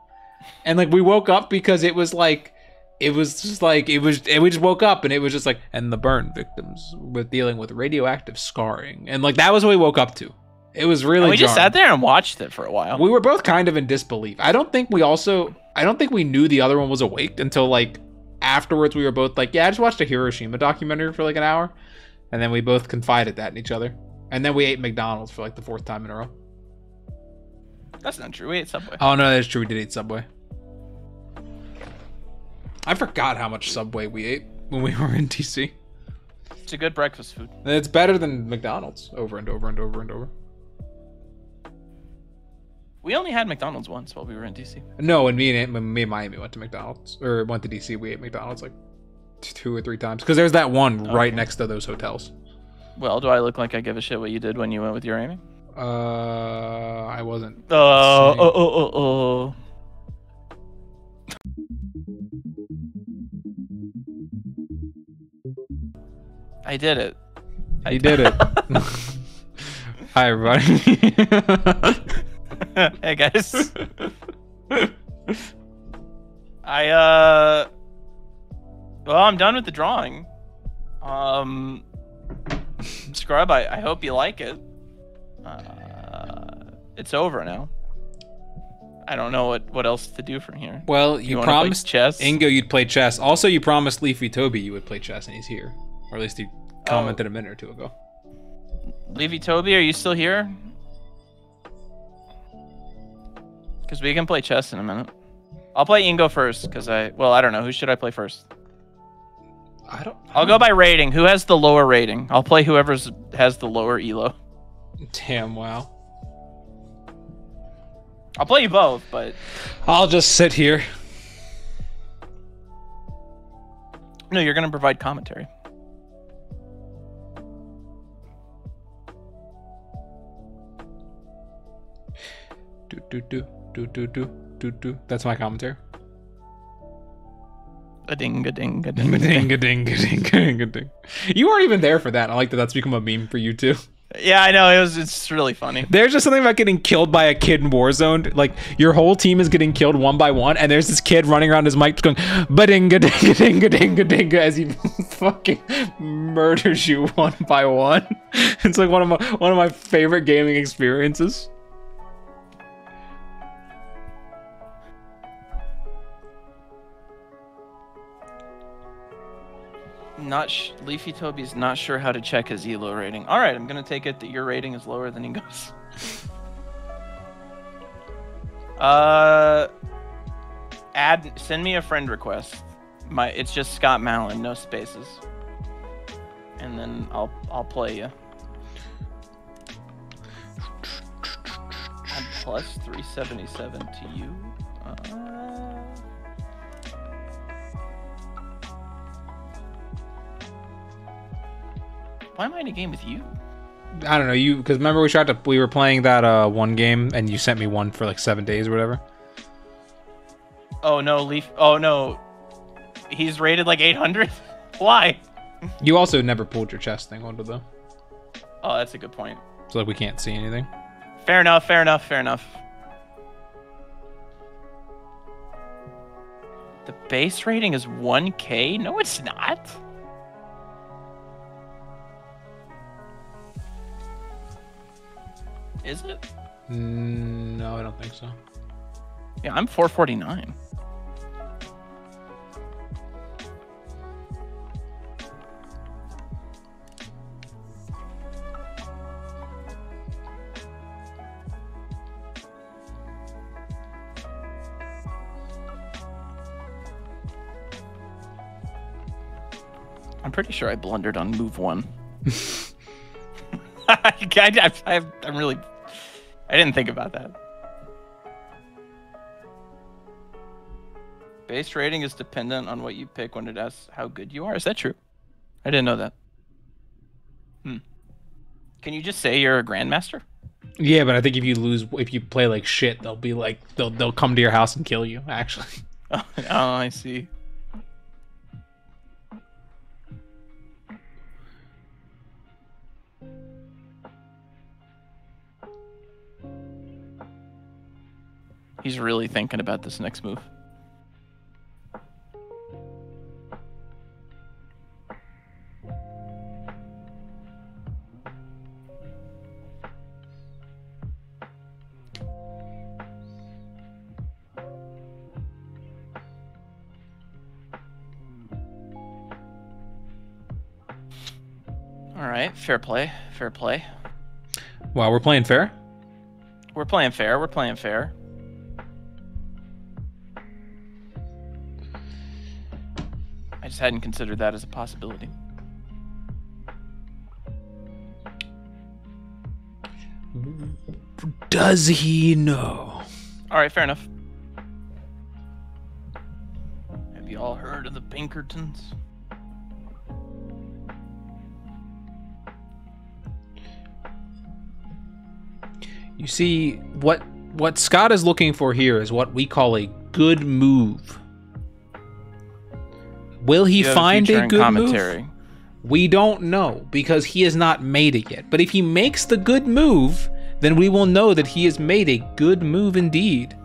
And like we woke up because it was like and we just woke up and it was just like, and the burn victims were dealing with radioactive scarring. And like that was what we woke up to. It was really And we just jarring. sat there and watched it for a while. We were both kind of in disbelief. I don't think we knew the other one was awake until like afterwards. We were both like, yeah, I just watched a Hiroshima documentary for like an hour. And then we both confided that in each other. And then we ate McDonald's for like the 4th time in a row. That's not true. We ate Subway. Oh no, that's true. We did eat Subway. I forgot how much Subway we ate when we were in DC. It's a good breakfast food. It's better than McDonald's over and over and over and over. We only had McDonald's once while we were in DC. No, when me and Miami went to McDonald's, or went to DC, we ate McDonald's like 2 or 3 times. Because there's that one right next to those hotels. Well, do I look like I give a shit what you did when you went with your Amy? I wasn't. Oh. I did it. You did it. Hi, everybody. Hey, guys. Well, I'm done with the drawing. Scrub, I hope you like it. It's over now. I don't know what else to do from here. Well, you wanna play promised chess? Ingo you'd play chess. Also, you promised Leafy Toby you would play chess, and he's here. Or at least he commented a minute or 2 ago. Leafy Toby, are you still here? Because we can play chess in a minute. I'll play Ingo first, because I don't know. Who should I play first? I'll go by rating. Who has the lower rating? I'll play whoever has the lower elo. Damn, wow. I'll play you both, but... I'll just sit here. No, you're going to provide commentary. Do. That's my commentary. A ding, a ding, a Ding, ding. ding, ding, ding, ding, ding. You weren't even there for that. I like that that's become a meme for you too. Yeah, I know. It's really funny. There's just something about getting killed by a kid in Warzone. Like, your whole team is getting killed one by one, and there's this kid running around his mic going, ba-dinga, dinga, dinga, dinga, dinga, as he fucking murders you one by one. It's like one of my favorite gaming experiences. Leafy Toby's not sure how to check his elo rating. All right, I'm gonna take it that your rating is lower than Ingo's. Send me a friend request. It's just Scott Mallon, no spaces. And then I'll play you. Add plus 377 to you. Why am I in a game with you? I don't know, because remember we were playing that one game and you sent me one for like 7 days or whatever. Oh no, he's rated like 800. Why? You also never pulled your chest thing onto the. Oh, that's a good point. So like we can't see anything. Fair enough. Fair enough. Fair enough. The base rating is 1K? No, it's not. Is it? No, I don't think so. Yeah, I'm 449. I'm pretty sure I blundered on move 1. I'm really... I didn't think about that. Base rating is dependent on what you pick when it asks how good you are. Is that true? I didn't know that. Can you just say you're a grandmaster? Yeah, but I think if you play like shit, they'll be like they'll come to your house and kill you. Actually. Oh, I see. He's really thinking about this next move. All right, fair play, fair play. Wow, we're playing fair? We're playing fair, we're playing fair. I just hadn't considered that as a possibility. Does he know? All right, fair enough. Have you all heard of the Pinkertons? You see, what Scott is looking for here is what we call a good move. Will he find a good move? We don't know because he has not made it yet. But if he makes the good move, then we will know that he has made a good move indeed.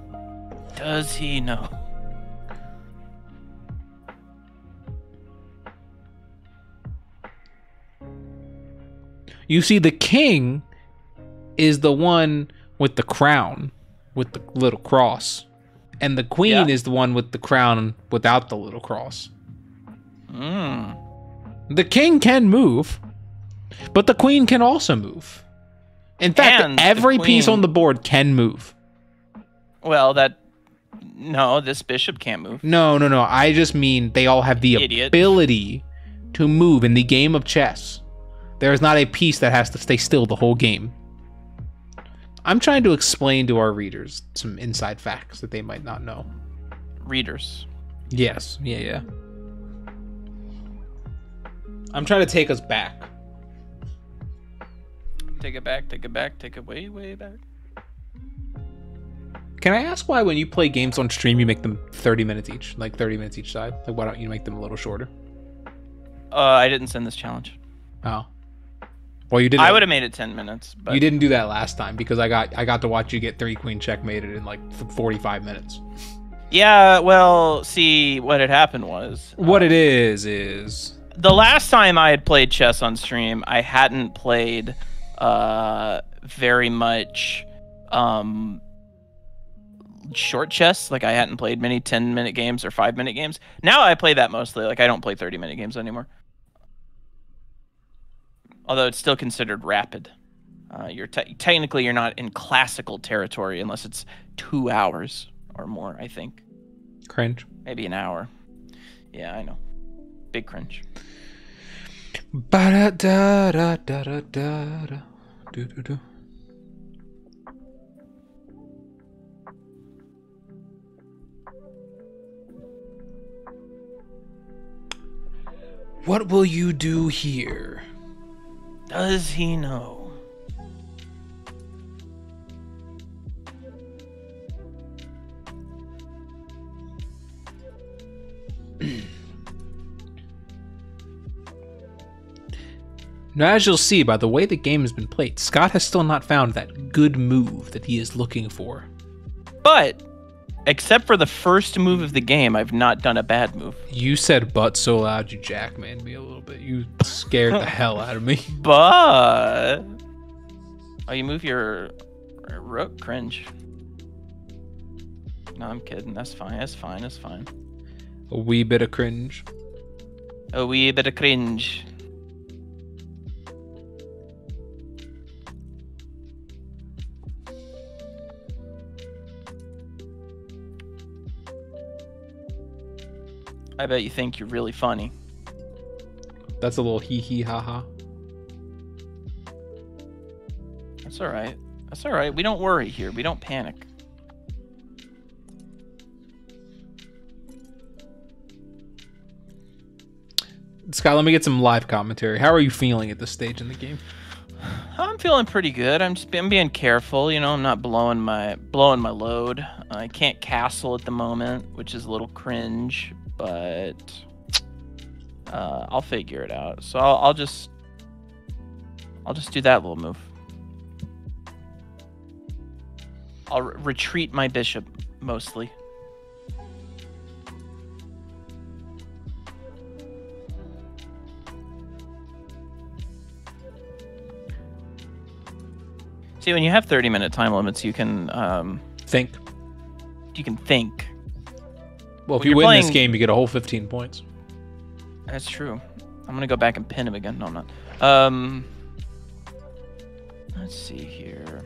Does he know? You see, the king is the one with the crown, with the little cross. And the queen is the one with the crown without the little cross. The king can move, but the queen can also move. In fact, And every piece on the board can move. Well, no, this bishop can't move. No. I just mean they all have the ability to move in the game of chess. There is not a piece that has to stay still the whole game. I'm trying to explain to our readers some inside facts that they might not know. Readers. Yes. Yeah. I'm trying to take us back. Take it back, take it back, take it way, way back. Can I ask why when you play games on stream you make them 30 minutes each? Like 30 minutes each side? Like why don't you make them a little shorter? I didn't send this challenge. Oh. Well, you did. I would have made it 10 minutes, but you didn't do that last time because I got to watch you get 3 queen checkmated in like 45 minutes. Yeah, well, see, what had happened was... What it is... The last time I had played chess on stream, I hadn't played very much short chess. Like, I hadn't played many 10-minute games or 5-minute games. Now I play that mostly. Like, I don't play 30-minute games anymore. Although it's still considered rapid. Technically, you're not in classical territory unless it's 2 hours or more, I think. Cringe. Maybe an hour. Yeah, I know. Big cringe. Ba-da-da-da-da-da-da. What will you do here? Does he know? Now, as you'll see by the way the game has been played, Scott has still not found that good move that he is looking for. But, except for the first move of the game, I've not done a bad move. You said "but" so loud you jackmaned me a little bit. You scared the hell out of me. But... Oh, you move your rook? Cringe. No, I'm kidding. That's fine. That's fine. That's fine. A wee bit of cringe. A wee bit of cringe. I bet you think you're really funny. That's a little hee hee ha ha. That's all right. That's all right. We don't worry here. We don't panic. Scott, let me get some live commentary. How are you feeling at this stage in the game? I'm feeling pretty good. I'm being careful. You know, I'm not blowing my load. I can't castle at the moment, which is a little cringe, but I'll figure it out. So I'll just do that little move. I'll retreat my bishop mostly. See, when you have 30-minute time limits, you can Think. You can think. Well, if When you you're win this playing- game, you get a whole 15 points. That's true. I'm gonna go back and pin him again. No, I'm not. Let's see here.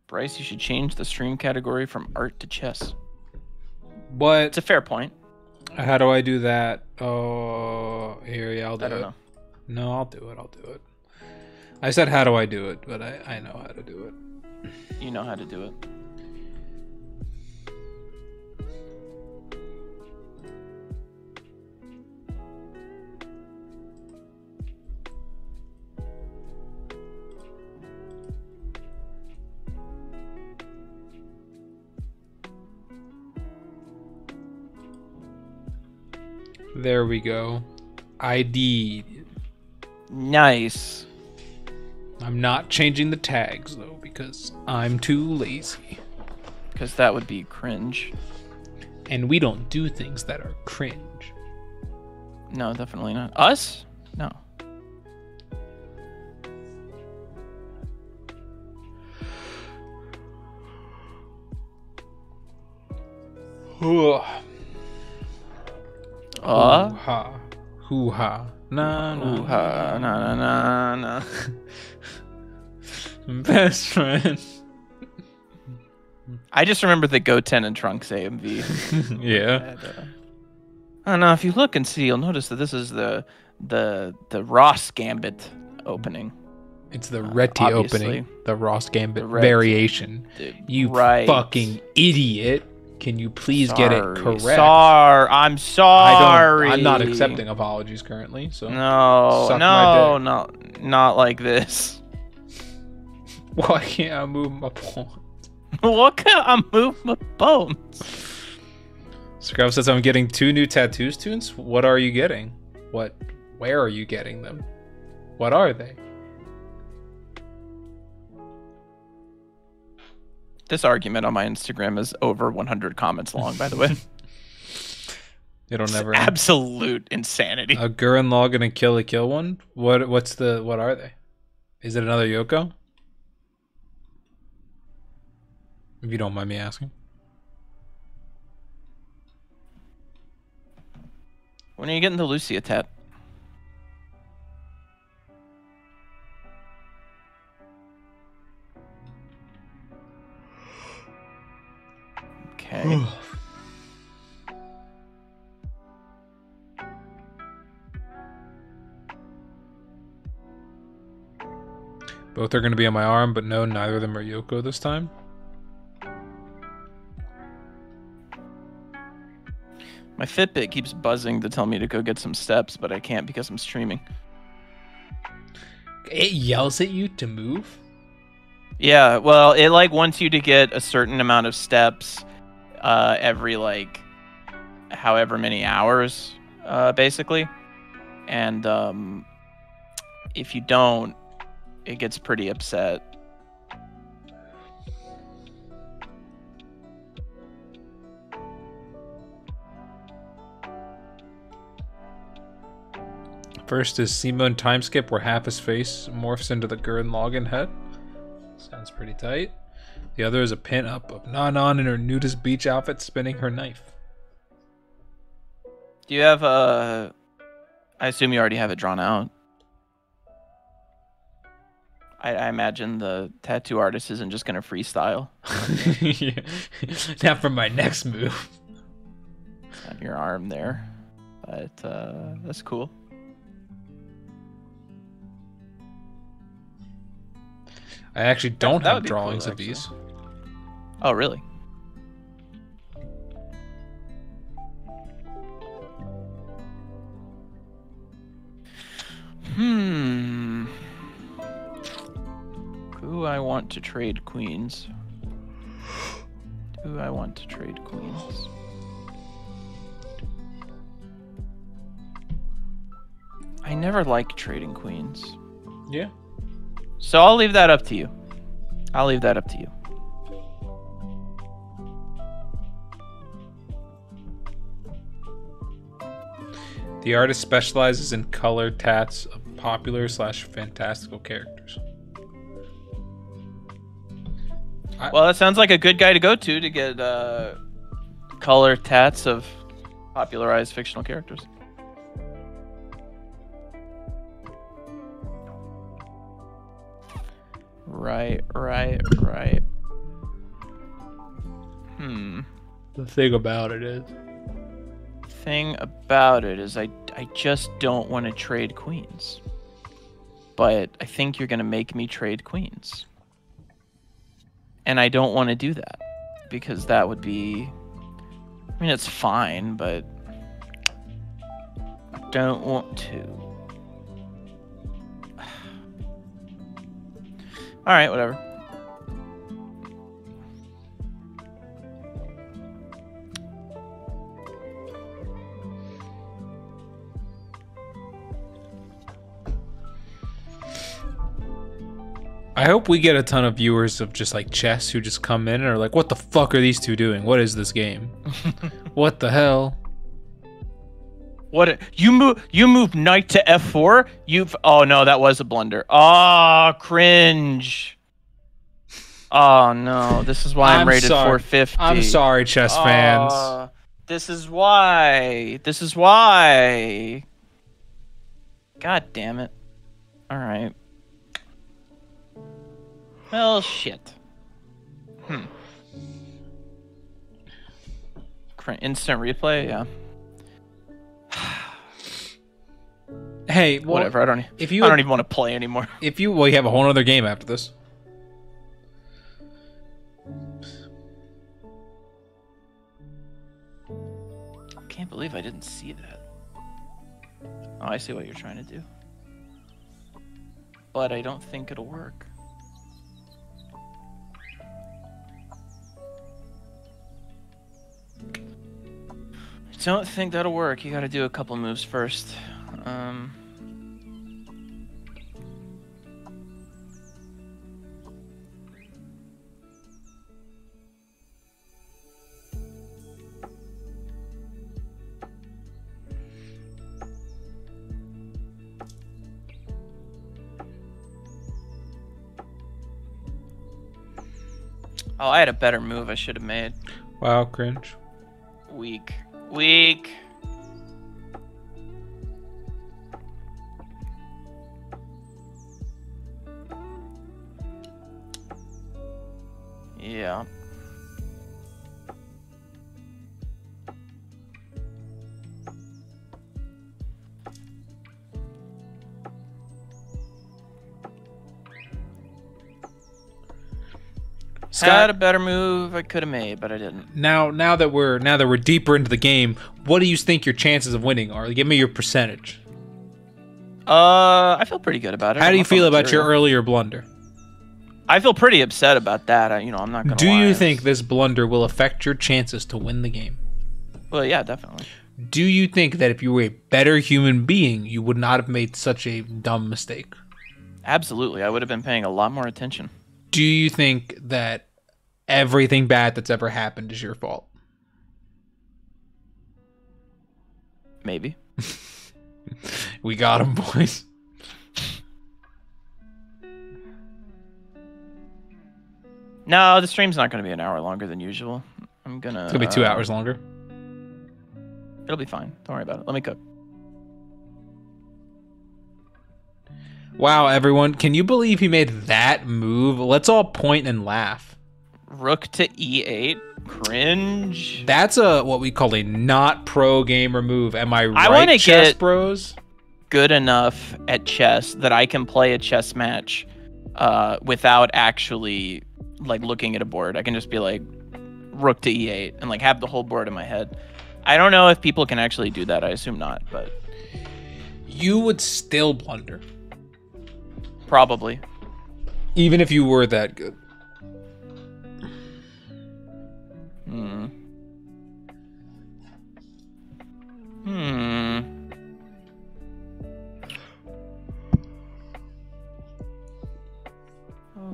Bryce, you should change the stream category from art to chess. But It's a fair point. how do I do that? Oh, here, yeah, I'll do I don't it. know. No, I'll do it. I'll do it. I said, how do I do it? But I know how to do it. You know how to do it. There we go. ID. Nice. I'm not changing the tags, though, because I'm too lazy. Because that would be cringe. And we don't do things that are cringe. No, definitely not. Us? No. Hoo-ha. Hoo-ha. Nah, nah, Ooh-ha. Nah, nah, nah, nah. Best friend. I just remember the Goten and Trunks AMV. Yeah. And, I don't know, if you look and see, you'll notice that this is the Ross Gambit opening. It's the Reti obviously. opening. The Ross Gambit The Ret- variation. Dude, You right. fucking idiot. Can you please get it correct? I'm sorry. I'm not accepting apologies currently, so No, Suck my no, dick. not like this. Why can't I move my pawn? What can I move my bones? Scrub says I'm getting 2 new tattoos tunes. What are you getting? Where are you getting them? What are they? This argument on my Instagram is over 100 comments long, by the way. It'll It's never end. absolute insanity. A Gurren Lagann and Kill la Kill one? What are they? Is it another Yoko? If you don't mind me asking. When are you getting the Lucia tat? right. Both are going to be on my arm, but no, neither of them are Yoko this time. My Fitbit keeps buzzing to tell me to go get some steps, but I can't because I'm streaming. It yells at you to move? Yeah, well, it like wants you to get a certain amount of steps every like however many hours, basically. And if you don't, it gets pretty upset. First is Simone time skip where half his face morphs into the Gurren Lagann head. Sounds pretty tight. The other is a pin-up of Nanon in her nudist beach outfit spinning her knife. Do you have I assume you already have it drawn out. I imagine the tattoo artist isn't just going to freestyle. Yeah. Not for my next move. On your arm there. But that's cool. I actually don't That have would be drawings cool, of these. Oh, really? Do I want to trade queens? Do I want to trade queens? I never like trading queens. Yeah. So I'll leave that up to you. I'll leave that up to you. The artist specializes in color tats of popular / fantastical characters. Well, that sounds like a good guy to go to get color tats of popularized fictional characters. Right. The thing about it is I just don't want to trade queens. But I think you're going to make me trade queens. And I don't want to do that. Because that would be... I mean, it's fine, but... I don't want to. Alright, whatever. I hope we get a ton of viewers of just like chess who just come in and are like, what the fuck are these two doing? What is this game? What the hell? What you move knight to f4? Oh no, that was a blunder. Oh, cringe. Oh no, this is why I'm rated 450. I'm sorry, chess fans. This is why. God damn it. All right. Well, shit. Instant replay, yeah. Hey, well, whatever. I don't even want to play anymore. You have a whole other game after this. I can't believe I didn't see that. Oh, I see what you're trying to do. But I don't think it'll work. I don't think that'll work. You gotta do a couple moves first. Oh, I had a better move I should have made. Wow, cringe. Weak. Yeah. Had a better move I could have made, but I didn't. Now that we're deeper into the game, what do you think your chances of winning are? Give me your percentage. I feel pretty good about it. How do you feel about your earlier blunder? I feel pretty upset about that. I'm not gonna lie. Do you think this blunder will affect your chances to win the game? Well, yeah, definitely. Do you think that if you were a better human being, you would not have made such a dumb mistake? Absolutely. I would have been paying a lot more attention. Do you think that everything bad that's ever happened is your fault? Maybe. We got him, boys. No, the stream's not going to be an hour longer than usual. It's going to be 2 hours longer. It'll be fine. Don't worry about it. Let me cook. Wow, everyone. Can you believe he made that move? Let's all point and laugh. Rook to e8. Cringe. That's what we call a not pro gamer move. Am I right, I want to get bros? Good enough at chess that I can play a chess match without actually looking at a board. I can just be like rook to e8 and have the whole board in my head. I don't know if people can actually do that. I assume not, but you would still blunder. Probably. Even if you were that good.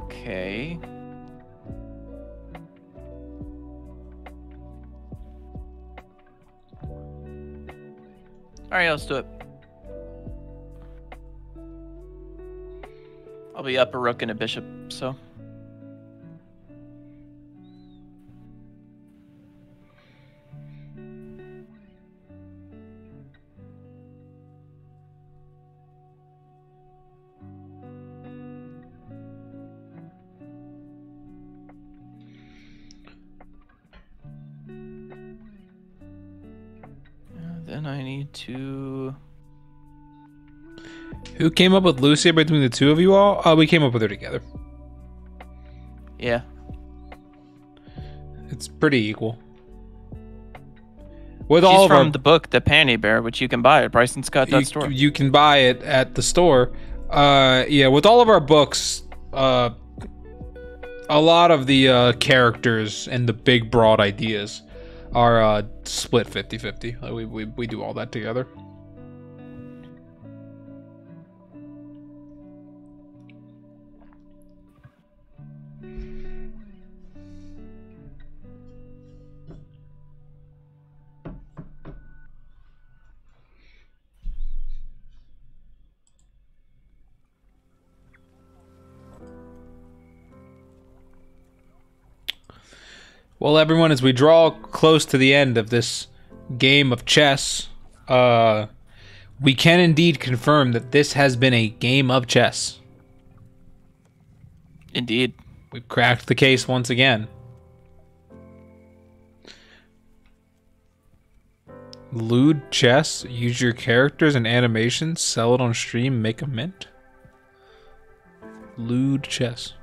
Okay. All right, let's do it. I'll be up a rook and a bishop, so. Then I need to... Who came up with Lucia between the two of you all? Oh, we came up with her together. Yeah. It's pretty equal. With She's all of from the book, The Panty Bear, which you can buy at BrysonScott.store. You can buy it at the store. Yeah, with all of our books, a lot of the characters and the big broad ideas are split 50-50. We do all that together. Well, everyone, as we draw close to the end of this game of chess, we can indeed confirm that this has been a game of chess. Indeed. We've cracked the case once again. Lewd chess. Use your characters and animations. Sell it on stream. Make a mint. Lewd chess.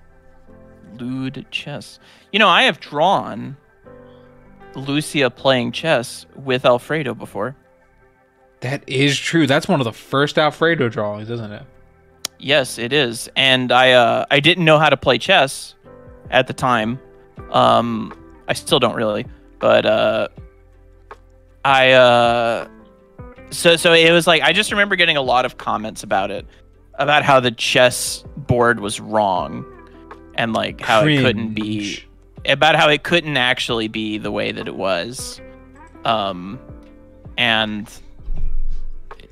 Lewd chess. I have drawn Lucia playing chess with Alfredo before. That is true. That's one of the first Alfredo drawings, isn't it? Yes, it is. And I didn't know how to play chess at the time. I still don't really, but so it was I just remember getting a lot of comments about it, about how the chess board was wrong, and how Cringe. It couldn't be, about how it couldn't actually be the way that it was, and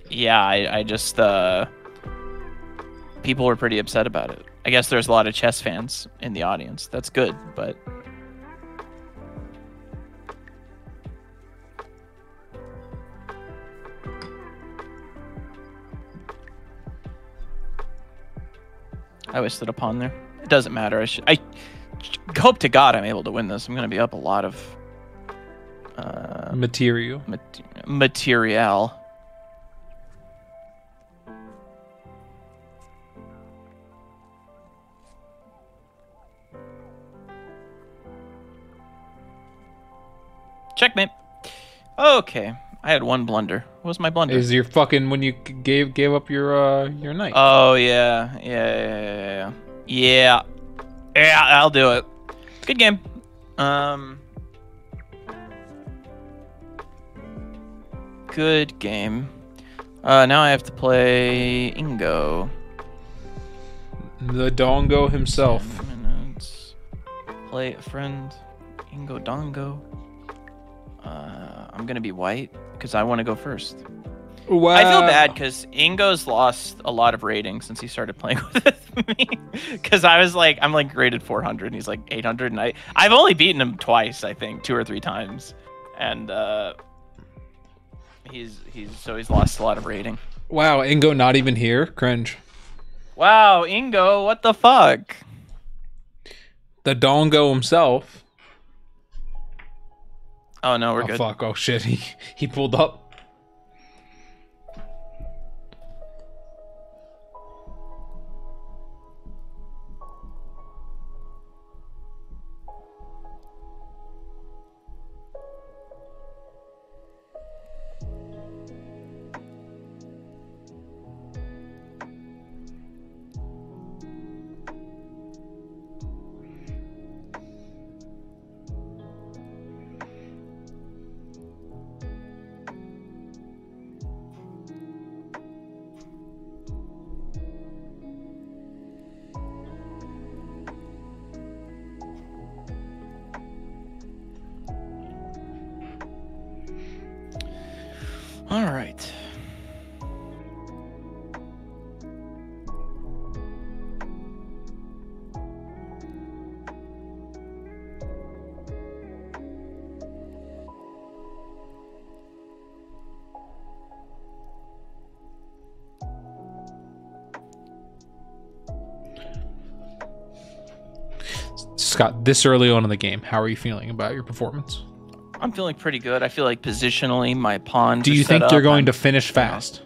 yeah, I just people were pretty upset about it. I guess there's a lot of chess fans in the audience. That's good, but I wasted a pawn there. It doesn't matter. I hope to God I'm able to win this. I'm going to be up a lot of material. Material. Checkmate. Okay, I had one blunder. What was my blunder? Is your fucking when you gave up your knight? Oh yeah. Yeah, I'll do it. Good game. Good game. Now I have to play Ingo. The Dongo himself. 10 minutes. Play a friend. Ingo Dongo. I'm gonna be white because I want to go first. Wow. I feel bad because Ingo's lost a lot of ratings since he started playing with me. Because I'm like rated 400 and he's like 800, and I've only beaten him twice, I think, 2 or 3 times, and he's lost a lot of rating. Wow, Ingo not even here. Cringe. Wow, Ingo, what the fuck? The Dongo himself. Oh no, we're good. Fuck! Oh shit! He pulled up. All right. Scott, this early on in the game, how are you feeling about your performance? I'm feeling pretty good. I feel like positionally my pawns. Do you think you're going to finish fast?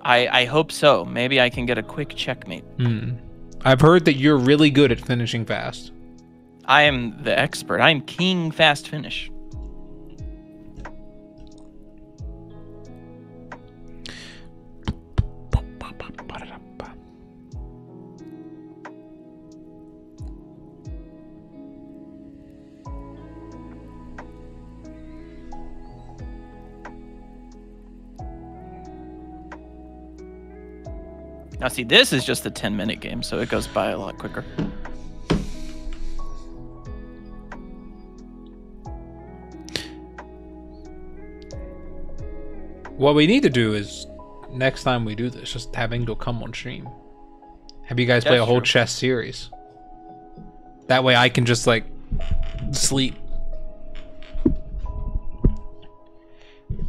I hope so. Maybe I can get a quick checkmate. I've heard that you're really good at finishing fast. I am the expert. I'm king fast finish. Now see, this is just a 10-minute game, so it goes by a lot quicker. What we need to do is, next time we do this, just have Ingo come on stream. Have you guys play a whole chess series. That way I can just, like, sleep.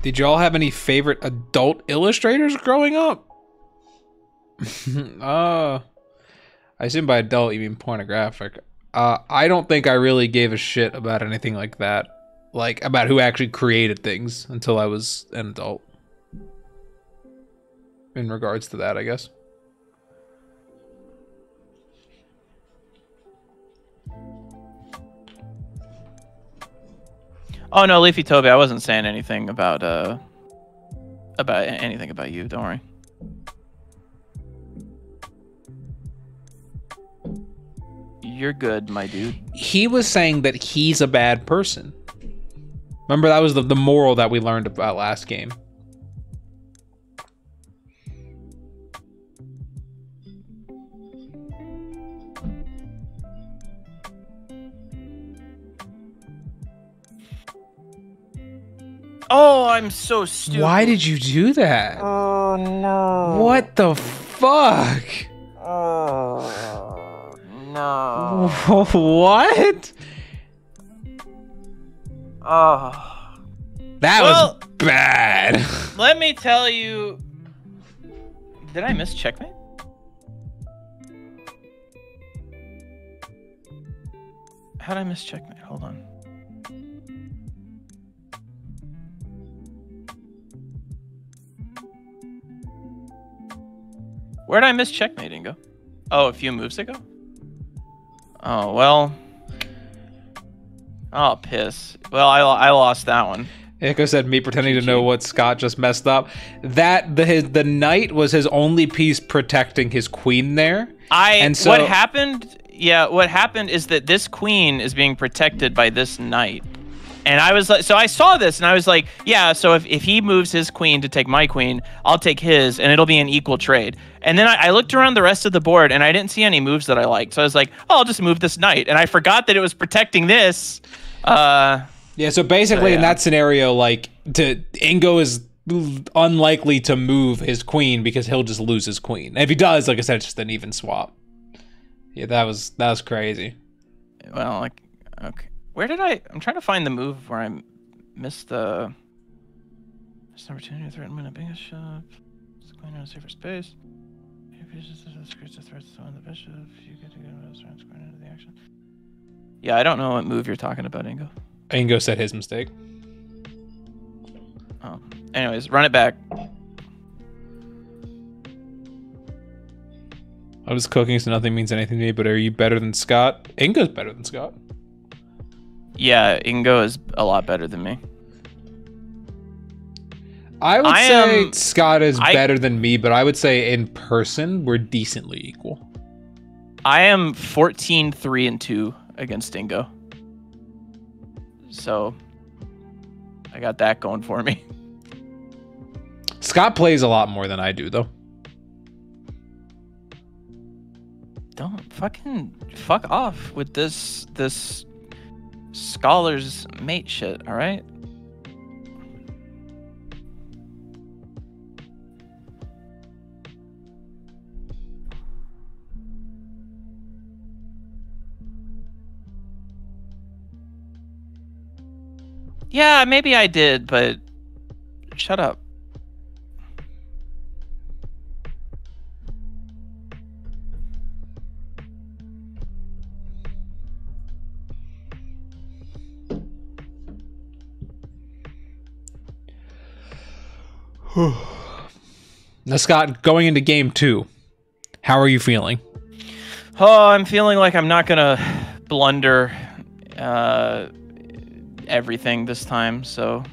Did y'all have any favorite adult illustrators growing up? I assume by adult you mean pornographic. I don't think I really gave a shit about anything like that. Like, about who actually created things until I was an adult. In regards to that, I guess. Oh no, Leafy Toby, I wasn't saying anything about anything about you, don't worry. You're good, my dude. He was saying that he's a bad person. Remember, that was the moral that we learned about last game. Oh, I'm so stupid. Why did you do that? Oh no. What the fuck? Oh no. What? Oh. That was bad. Let me tell you. Did I miss checkmate? How'd I miss checkmate? Hold on. Where'd I miss checkmate, Ingo? Oh, a few moves ago? Oh, well. Oh, piss. Well, I lost that one. Echo said me pretending to know GG. what Scott just messed up. The knight was his only piece protecting his queen there. What happened? Yeah, what happened is that this queen is being protected by this knight. And I was like, so I saw this and I was like, yeah, so if he moves his queen to take my queen, I'll take his and it'll be an equal trade. And then I looked around the rest of the board and I didn't see any moves that I liked. So I was like, oh, I'll just move this knight. And I forgot that it was protecting this. Yeah, so basically in that scenario, like, Ingo is unlikely to move his queen because he'll just lose his queen. And if he does, like I said, it's just an even swap. Yeah, that was crazy. Well, like, okay. Where did I'm trying to find the move where I missed the... This opportunity to threaten when a bishop. It's going on a safer space. Creates a threat on the bishop. You get to get going into the action. Yeah, I don't know what move you're talking about, Ingo. Ingo said his mistake. Oh. Anyways, run it back. I was cooking, so nothing means anything to me, but are you better than Scott? Ingo's better than Scott. Yeah, Ingo is a lot better than me. I would say Scott is better than me, but I would say in person, we're decently equal. I am 14-3-2 against Ingo. So, I got that going for me. Scott plays a lot more than I do, though. Don't fuck off with this scholar's mate shit, all right? Yeah, maybe I did, but shut up. Now, Scott, going into game 2, how are you feeling? Oh, I'm feeling like I'm not gonna blunder everything this time, so...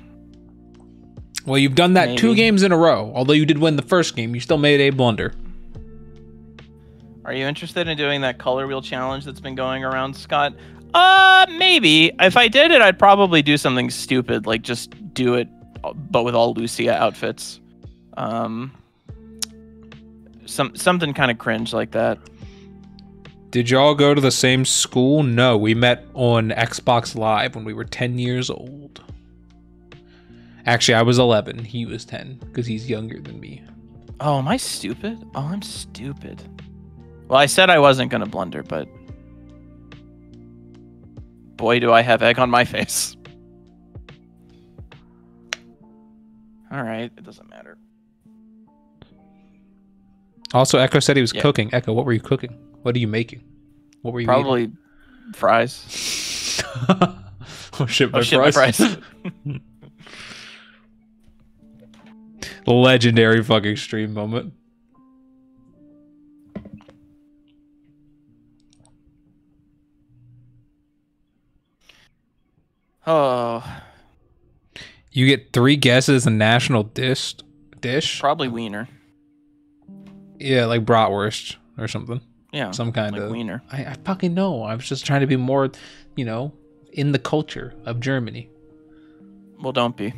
Well, you've done that Maybe. 2 games in a row. Although you did win the first game, you still made a blunder. Are you interested in doing that color wheel challenge that's been going around, Scott? Maybe. If I did it, I'd probably do something stupid, like just do it, but with all Lucia outfits. Something kind of cringe like that. Did y'all go to the same school? No, we met on Xbox Live when we were 10 years old. Actually, I was 11. He was 10 because he's younger than me. Oh, am I stupid? Oh, I'm stupid. Well, I said I wasn't going to blunder, but... boy, do I have egg on my face. Alright, it doesn't matter. Also, Echo said he was Yeah. cooking. Echo, what were you cooking? What are you making? What were you Probably fries. eating? Oh shit, my My fries. Legendary fucking stream moment. Oh, You get 3 guesses in national dish. probably wiener. Yeah, like bratwurst or something. Yeah, Some kind like of wiener. I fucking know. I was just trying to be more, in the culture of Germany. Well, don't be.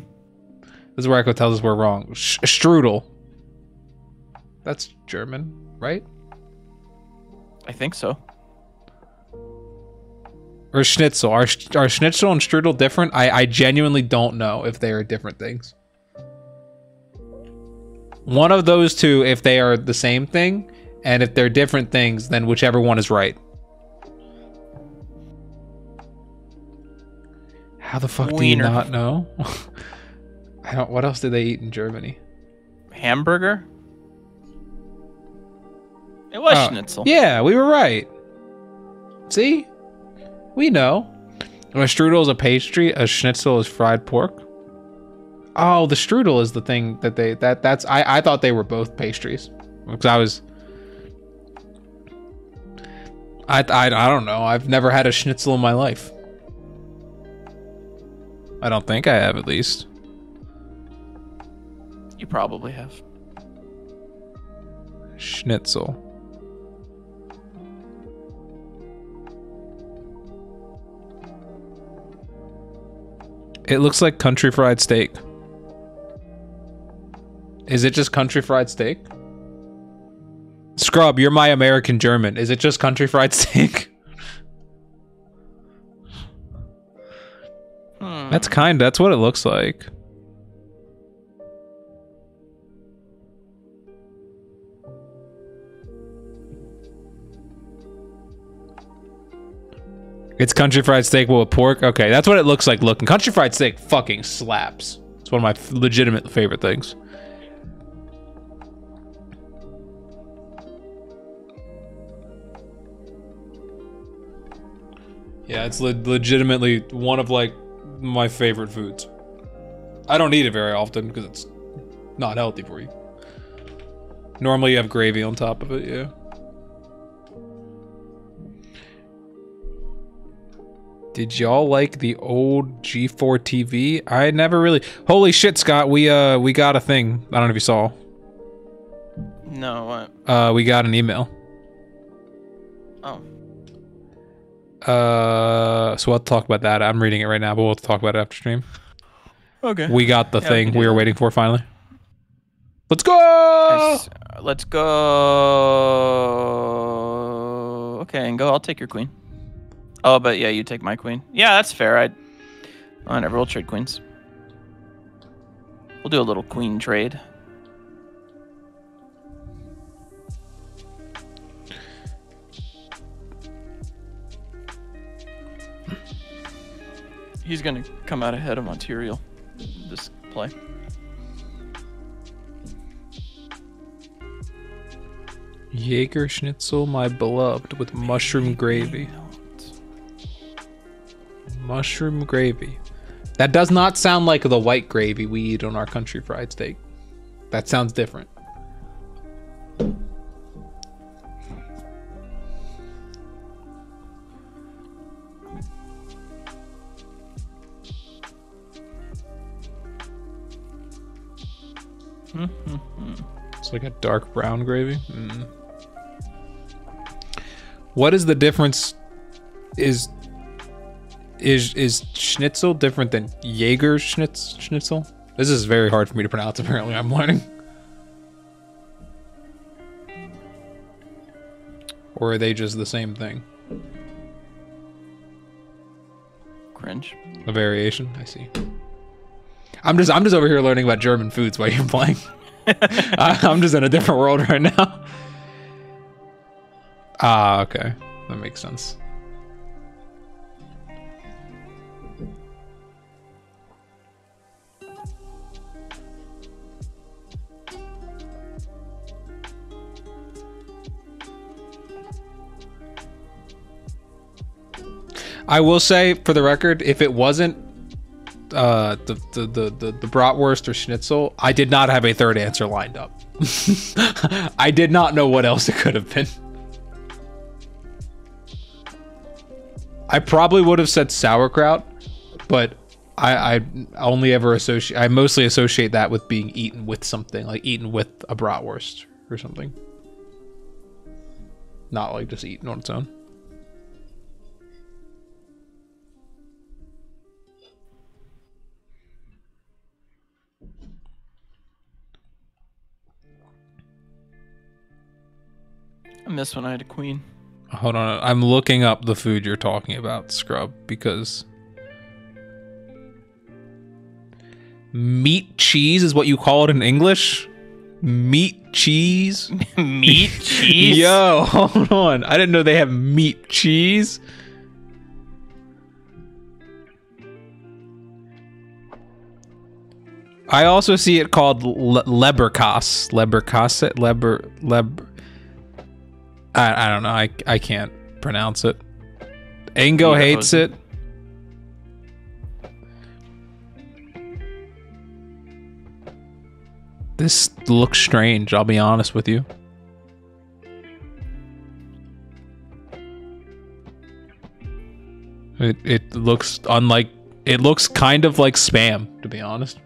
This is where Echo tells us we're wrong. Strudel. That's German, right? I think so. Or schnitzel. Are schnitzel and strudel different? I genuinely don't know if they are different things. One of those two, if they are the same thing, and if they're different things, then whichever one is right. How the fuck do you Wiener. not know? I don't. What else did they eat in Germany? Hamburger? It was Oh, schnitzel. Yeah, we were right. See? We know. When a strudel is a pastry, a schnitzel is fried pork. Oh, the strudel is the thing that that's I thought they were both pastries. Because I don't know. I've never had a schnitzel in my life. I don't think I have, at least. You probably have. Schnitzel. It looks like country fried steak. Is it just country fried steak? Scrub, you're my American German. Is it just country fried steak? That's what it looks like. It's country fried steak with pork. Okay, that's what it looks like looking. Country fried steak fucking slaps. It's one of my legitimate favorite things. Yeah, it's legitimately one of like my favorite foods. I don't eat it very often because it's not healthy for you. Normally you have gravy on top of it, yeah. Did y'all like the old G4 TV? I never really. Holy shit, Scott! We got a thing. I don't know if you saw. No, what? We got an email. Oh. So we'll talk about that. I'm reading it right now, but we'll talk about it after stream. Okay. We got the thing we were waiting for finally. Let's go! Nice. Let's go. Okay, and go. I'll take your queen. Oh, but yeah, you take my queen. Yeah, that's fair. Whatever, we'll trade queens. We'll do a little queen trade. He's gonna come out ahead of Montierial this play. Jaeger schnitzel, my beloved, with mushroom gravy. Mushroom gravy. That does not sound like the white gravy we eat on our country fried steak. That sounds different. It's like a dark brown gravy. What is the difference? Is schnitzel different than Jaeger schnitzel? This is very hard for me to pronounce, apparently. I'm learning. Or are they just the same thing? Cringe. A variation, I see. I'm just over here learning about German foods while you're playing. I'm just in a different world right now. Ah, okay. That makes sense. I will say, for the record, if it wasn't the bratwurst or schnitzel, I did not have a third answer lined up. I did not know what else it could have been. I probably would have said sauerkraut, but I only ever associate. I mostly associate that with being eaten with something, like eaten with a bratwurst or something. Not like just eaten on its own. I miss when I had a queen. Hold on, I'm looking up the food you're talking about, Scrub, because meat cheese is what you call it in English? Meat cheese? Meat cheese? Yo, hold on. I didn't know they have meat cheese. I also see it called Leberkas. I don't know. I can't pronounce it. Ango hates it. This looks strange, I'll be honest with you. It looks unlike It looks kind of like spam, to be honest.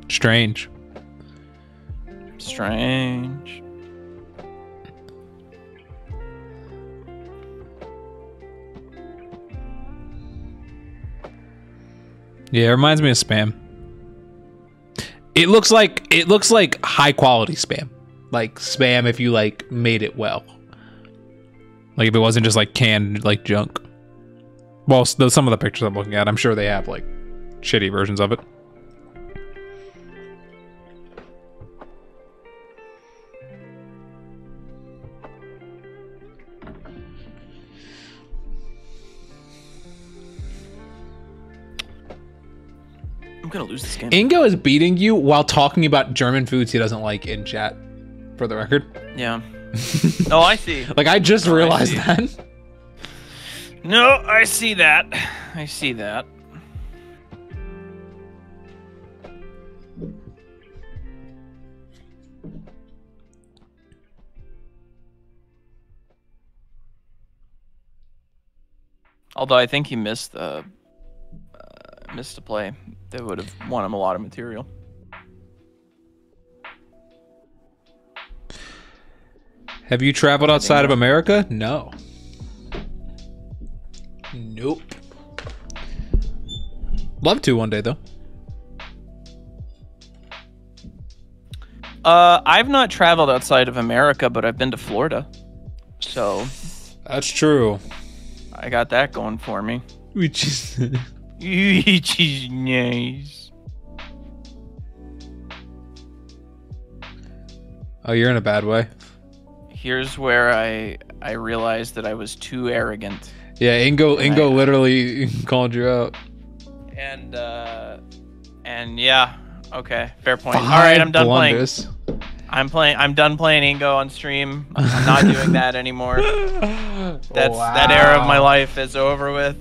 Strange. Strange. Yeah, it reminds me of spam. It looks like high quality spam. Like spam if you like made it well. Like if it wasn't just like canned like junk. Well, some of the pictures I'm looking at, I'm sure they have like shitty versions of it. I'm gonna lose this game. Ingo is beating you while talking about German foods he doesn't like in chat, for the record. Yeah. Oh, I see. Like, I just realized that. No, I see that. I see that. Although I think he missed a play that would have won him a lot of material. Have you traveled outside of America? No. Nope. Love to one day, though. I've not traveled outside of America, but I've been to Florida. So That's true. I got that going for me. Which is... Which is nice. Oh, you're in a bad way. Here's where I realized that I was too arrogant. Yeah, Ingo literally called you out. And yeah, okay, fair point. All right, I'm done playing. I'm done playing Ingo on stream. I'm not doing that anymore. That era of my life is over with.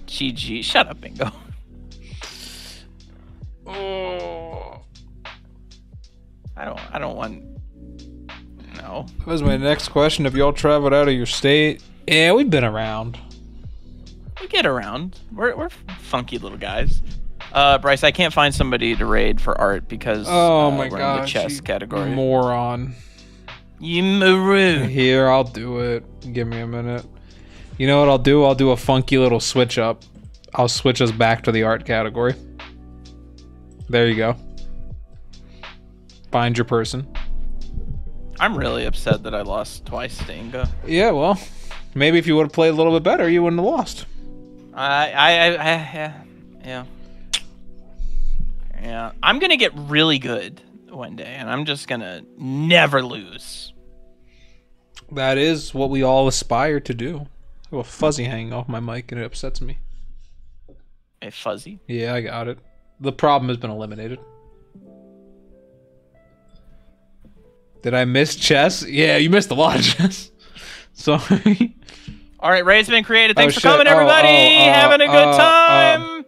GG. Shut up, Ingo. I don't want. No. That was my next question. Have y'all traveled out of your state? Yeah, we've been around. We get around. We're funky little guys. Bryce, I can't find somebody to raid for art because oh my we're god, in the chess category. Moron. You maroon. Here, I'll do it. Give me a minute. You know what I'll do? I'll do a funky little switch up. I'll switch us back to the art category. There you go. Find your person. I'm really upset that I lost twice to Inga. Yeah, well, maybe if you would have played a little bit better, you wouldn't have lost. Yeah. Yeah. I'm gonna get really good one day, and I'm just gonna never lose. That is what we all aspire to do. I have a fuzzy hanging off my mic, and it upsets me. A fuzzy? Yeah, I got it. The problem has been eliminated. Did I miss chess? Yeah, you missed a lot of chess. Sorry. All right, raid's been created. Thanks for coming, everybody. Having a good time.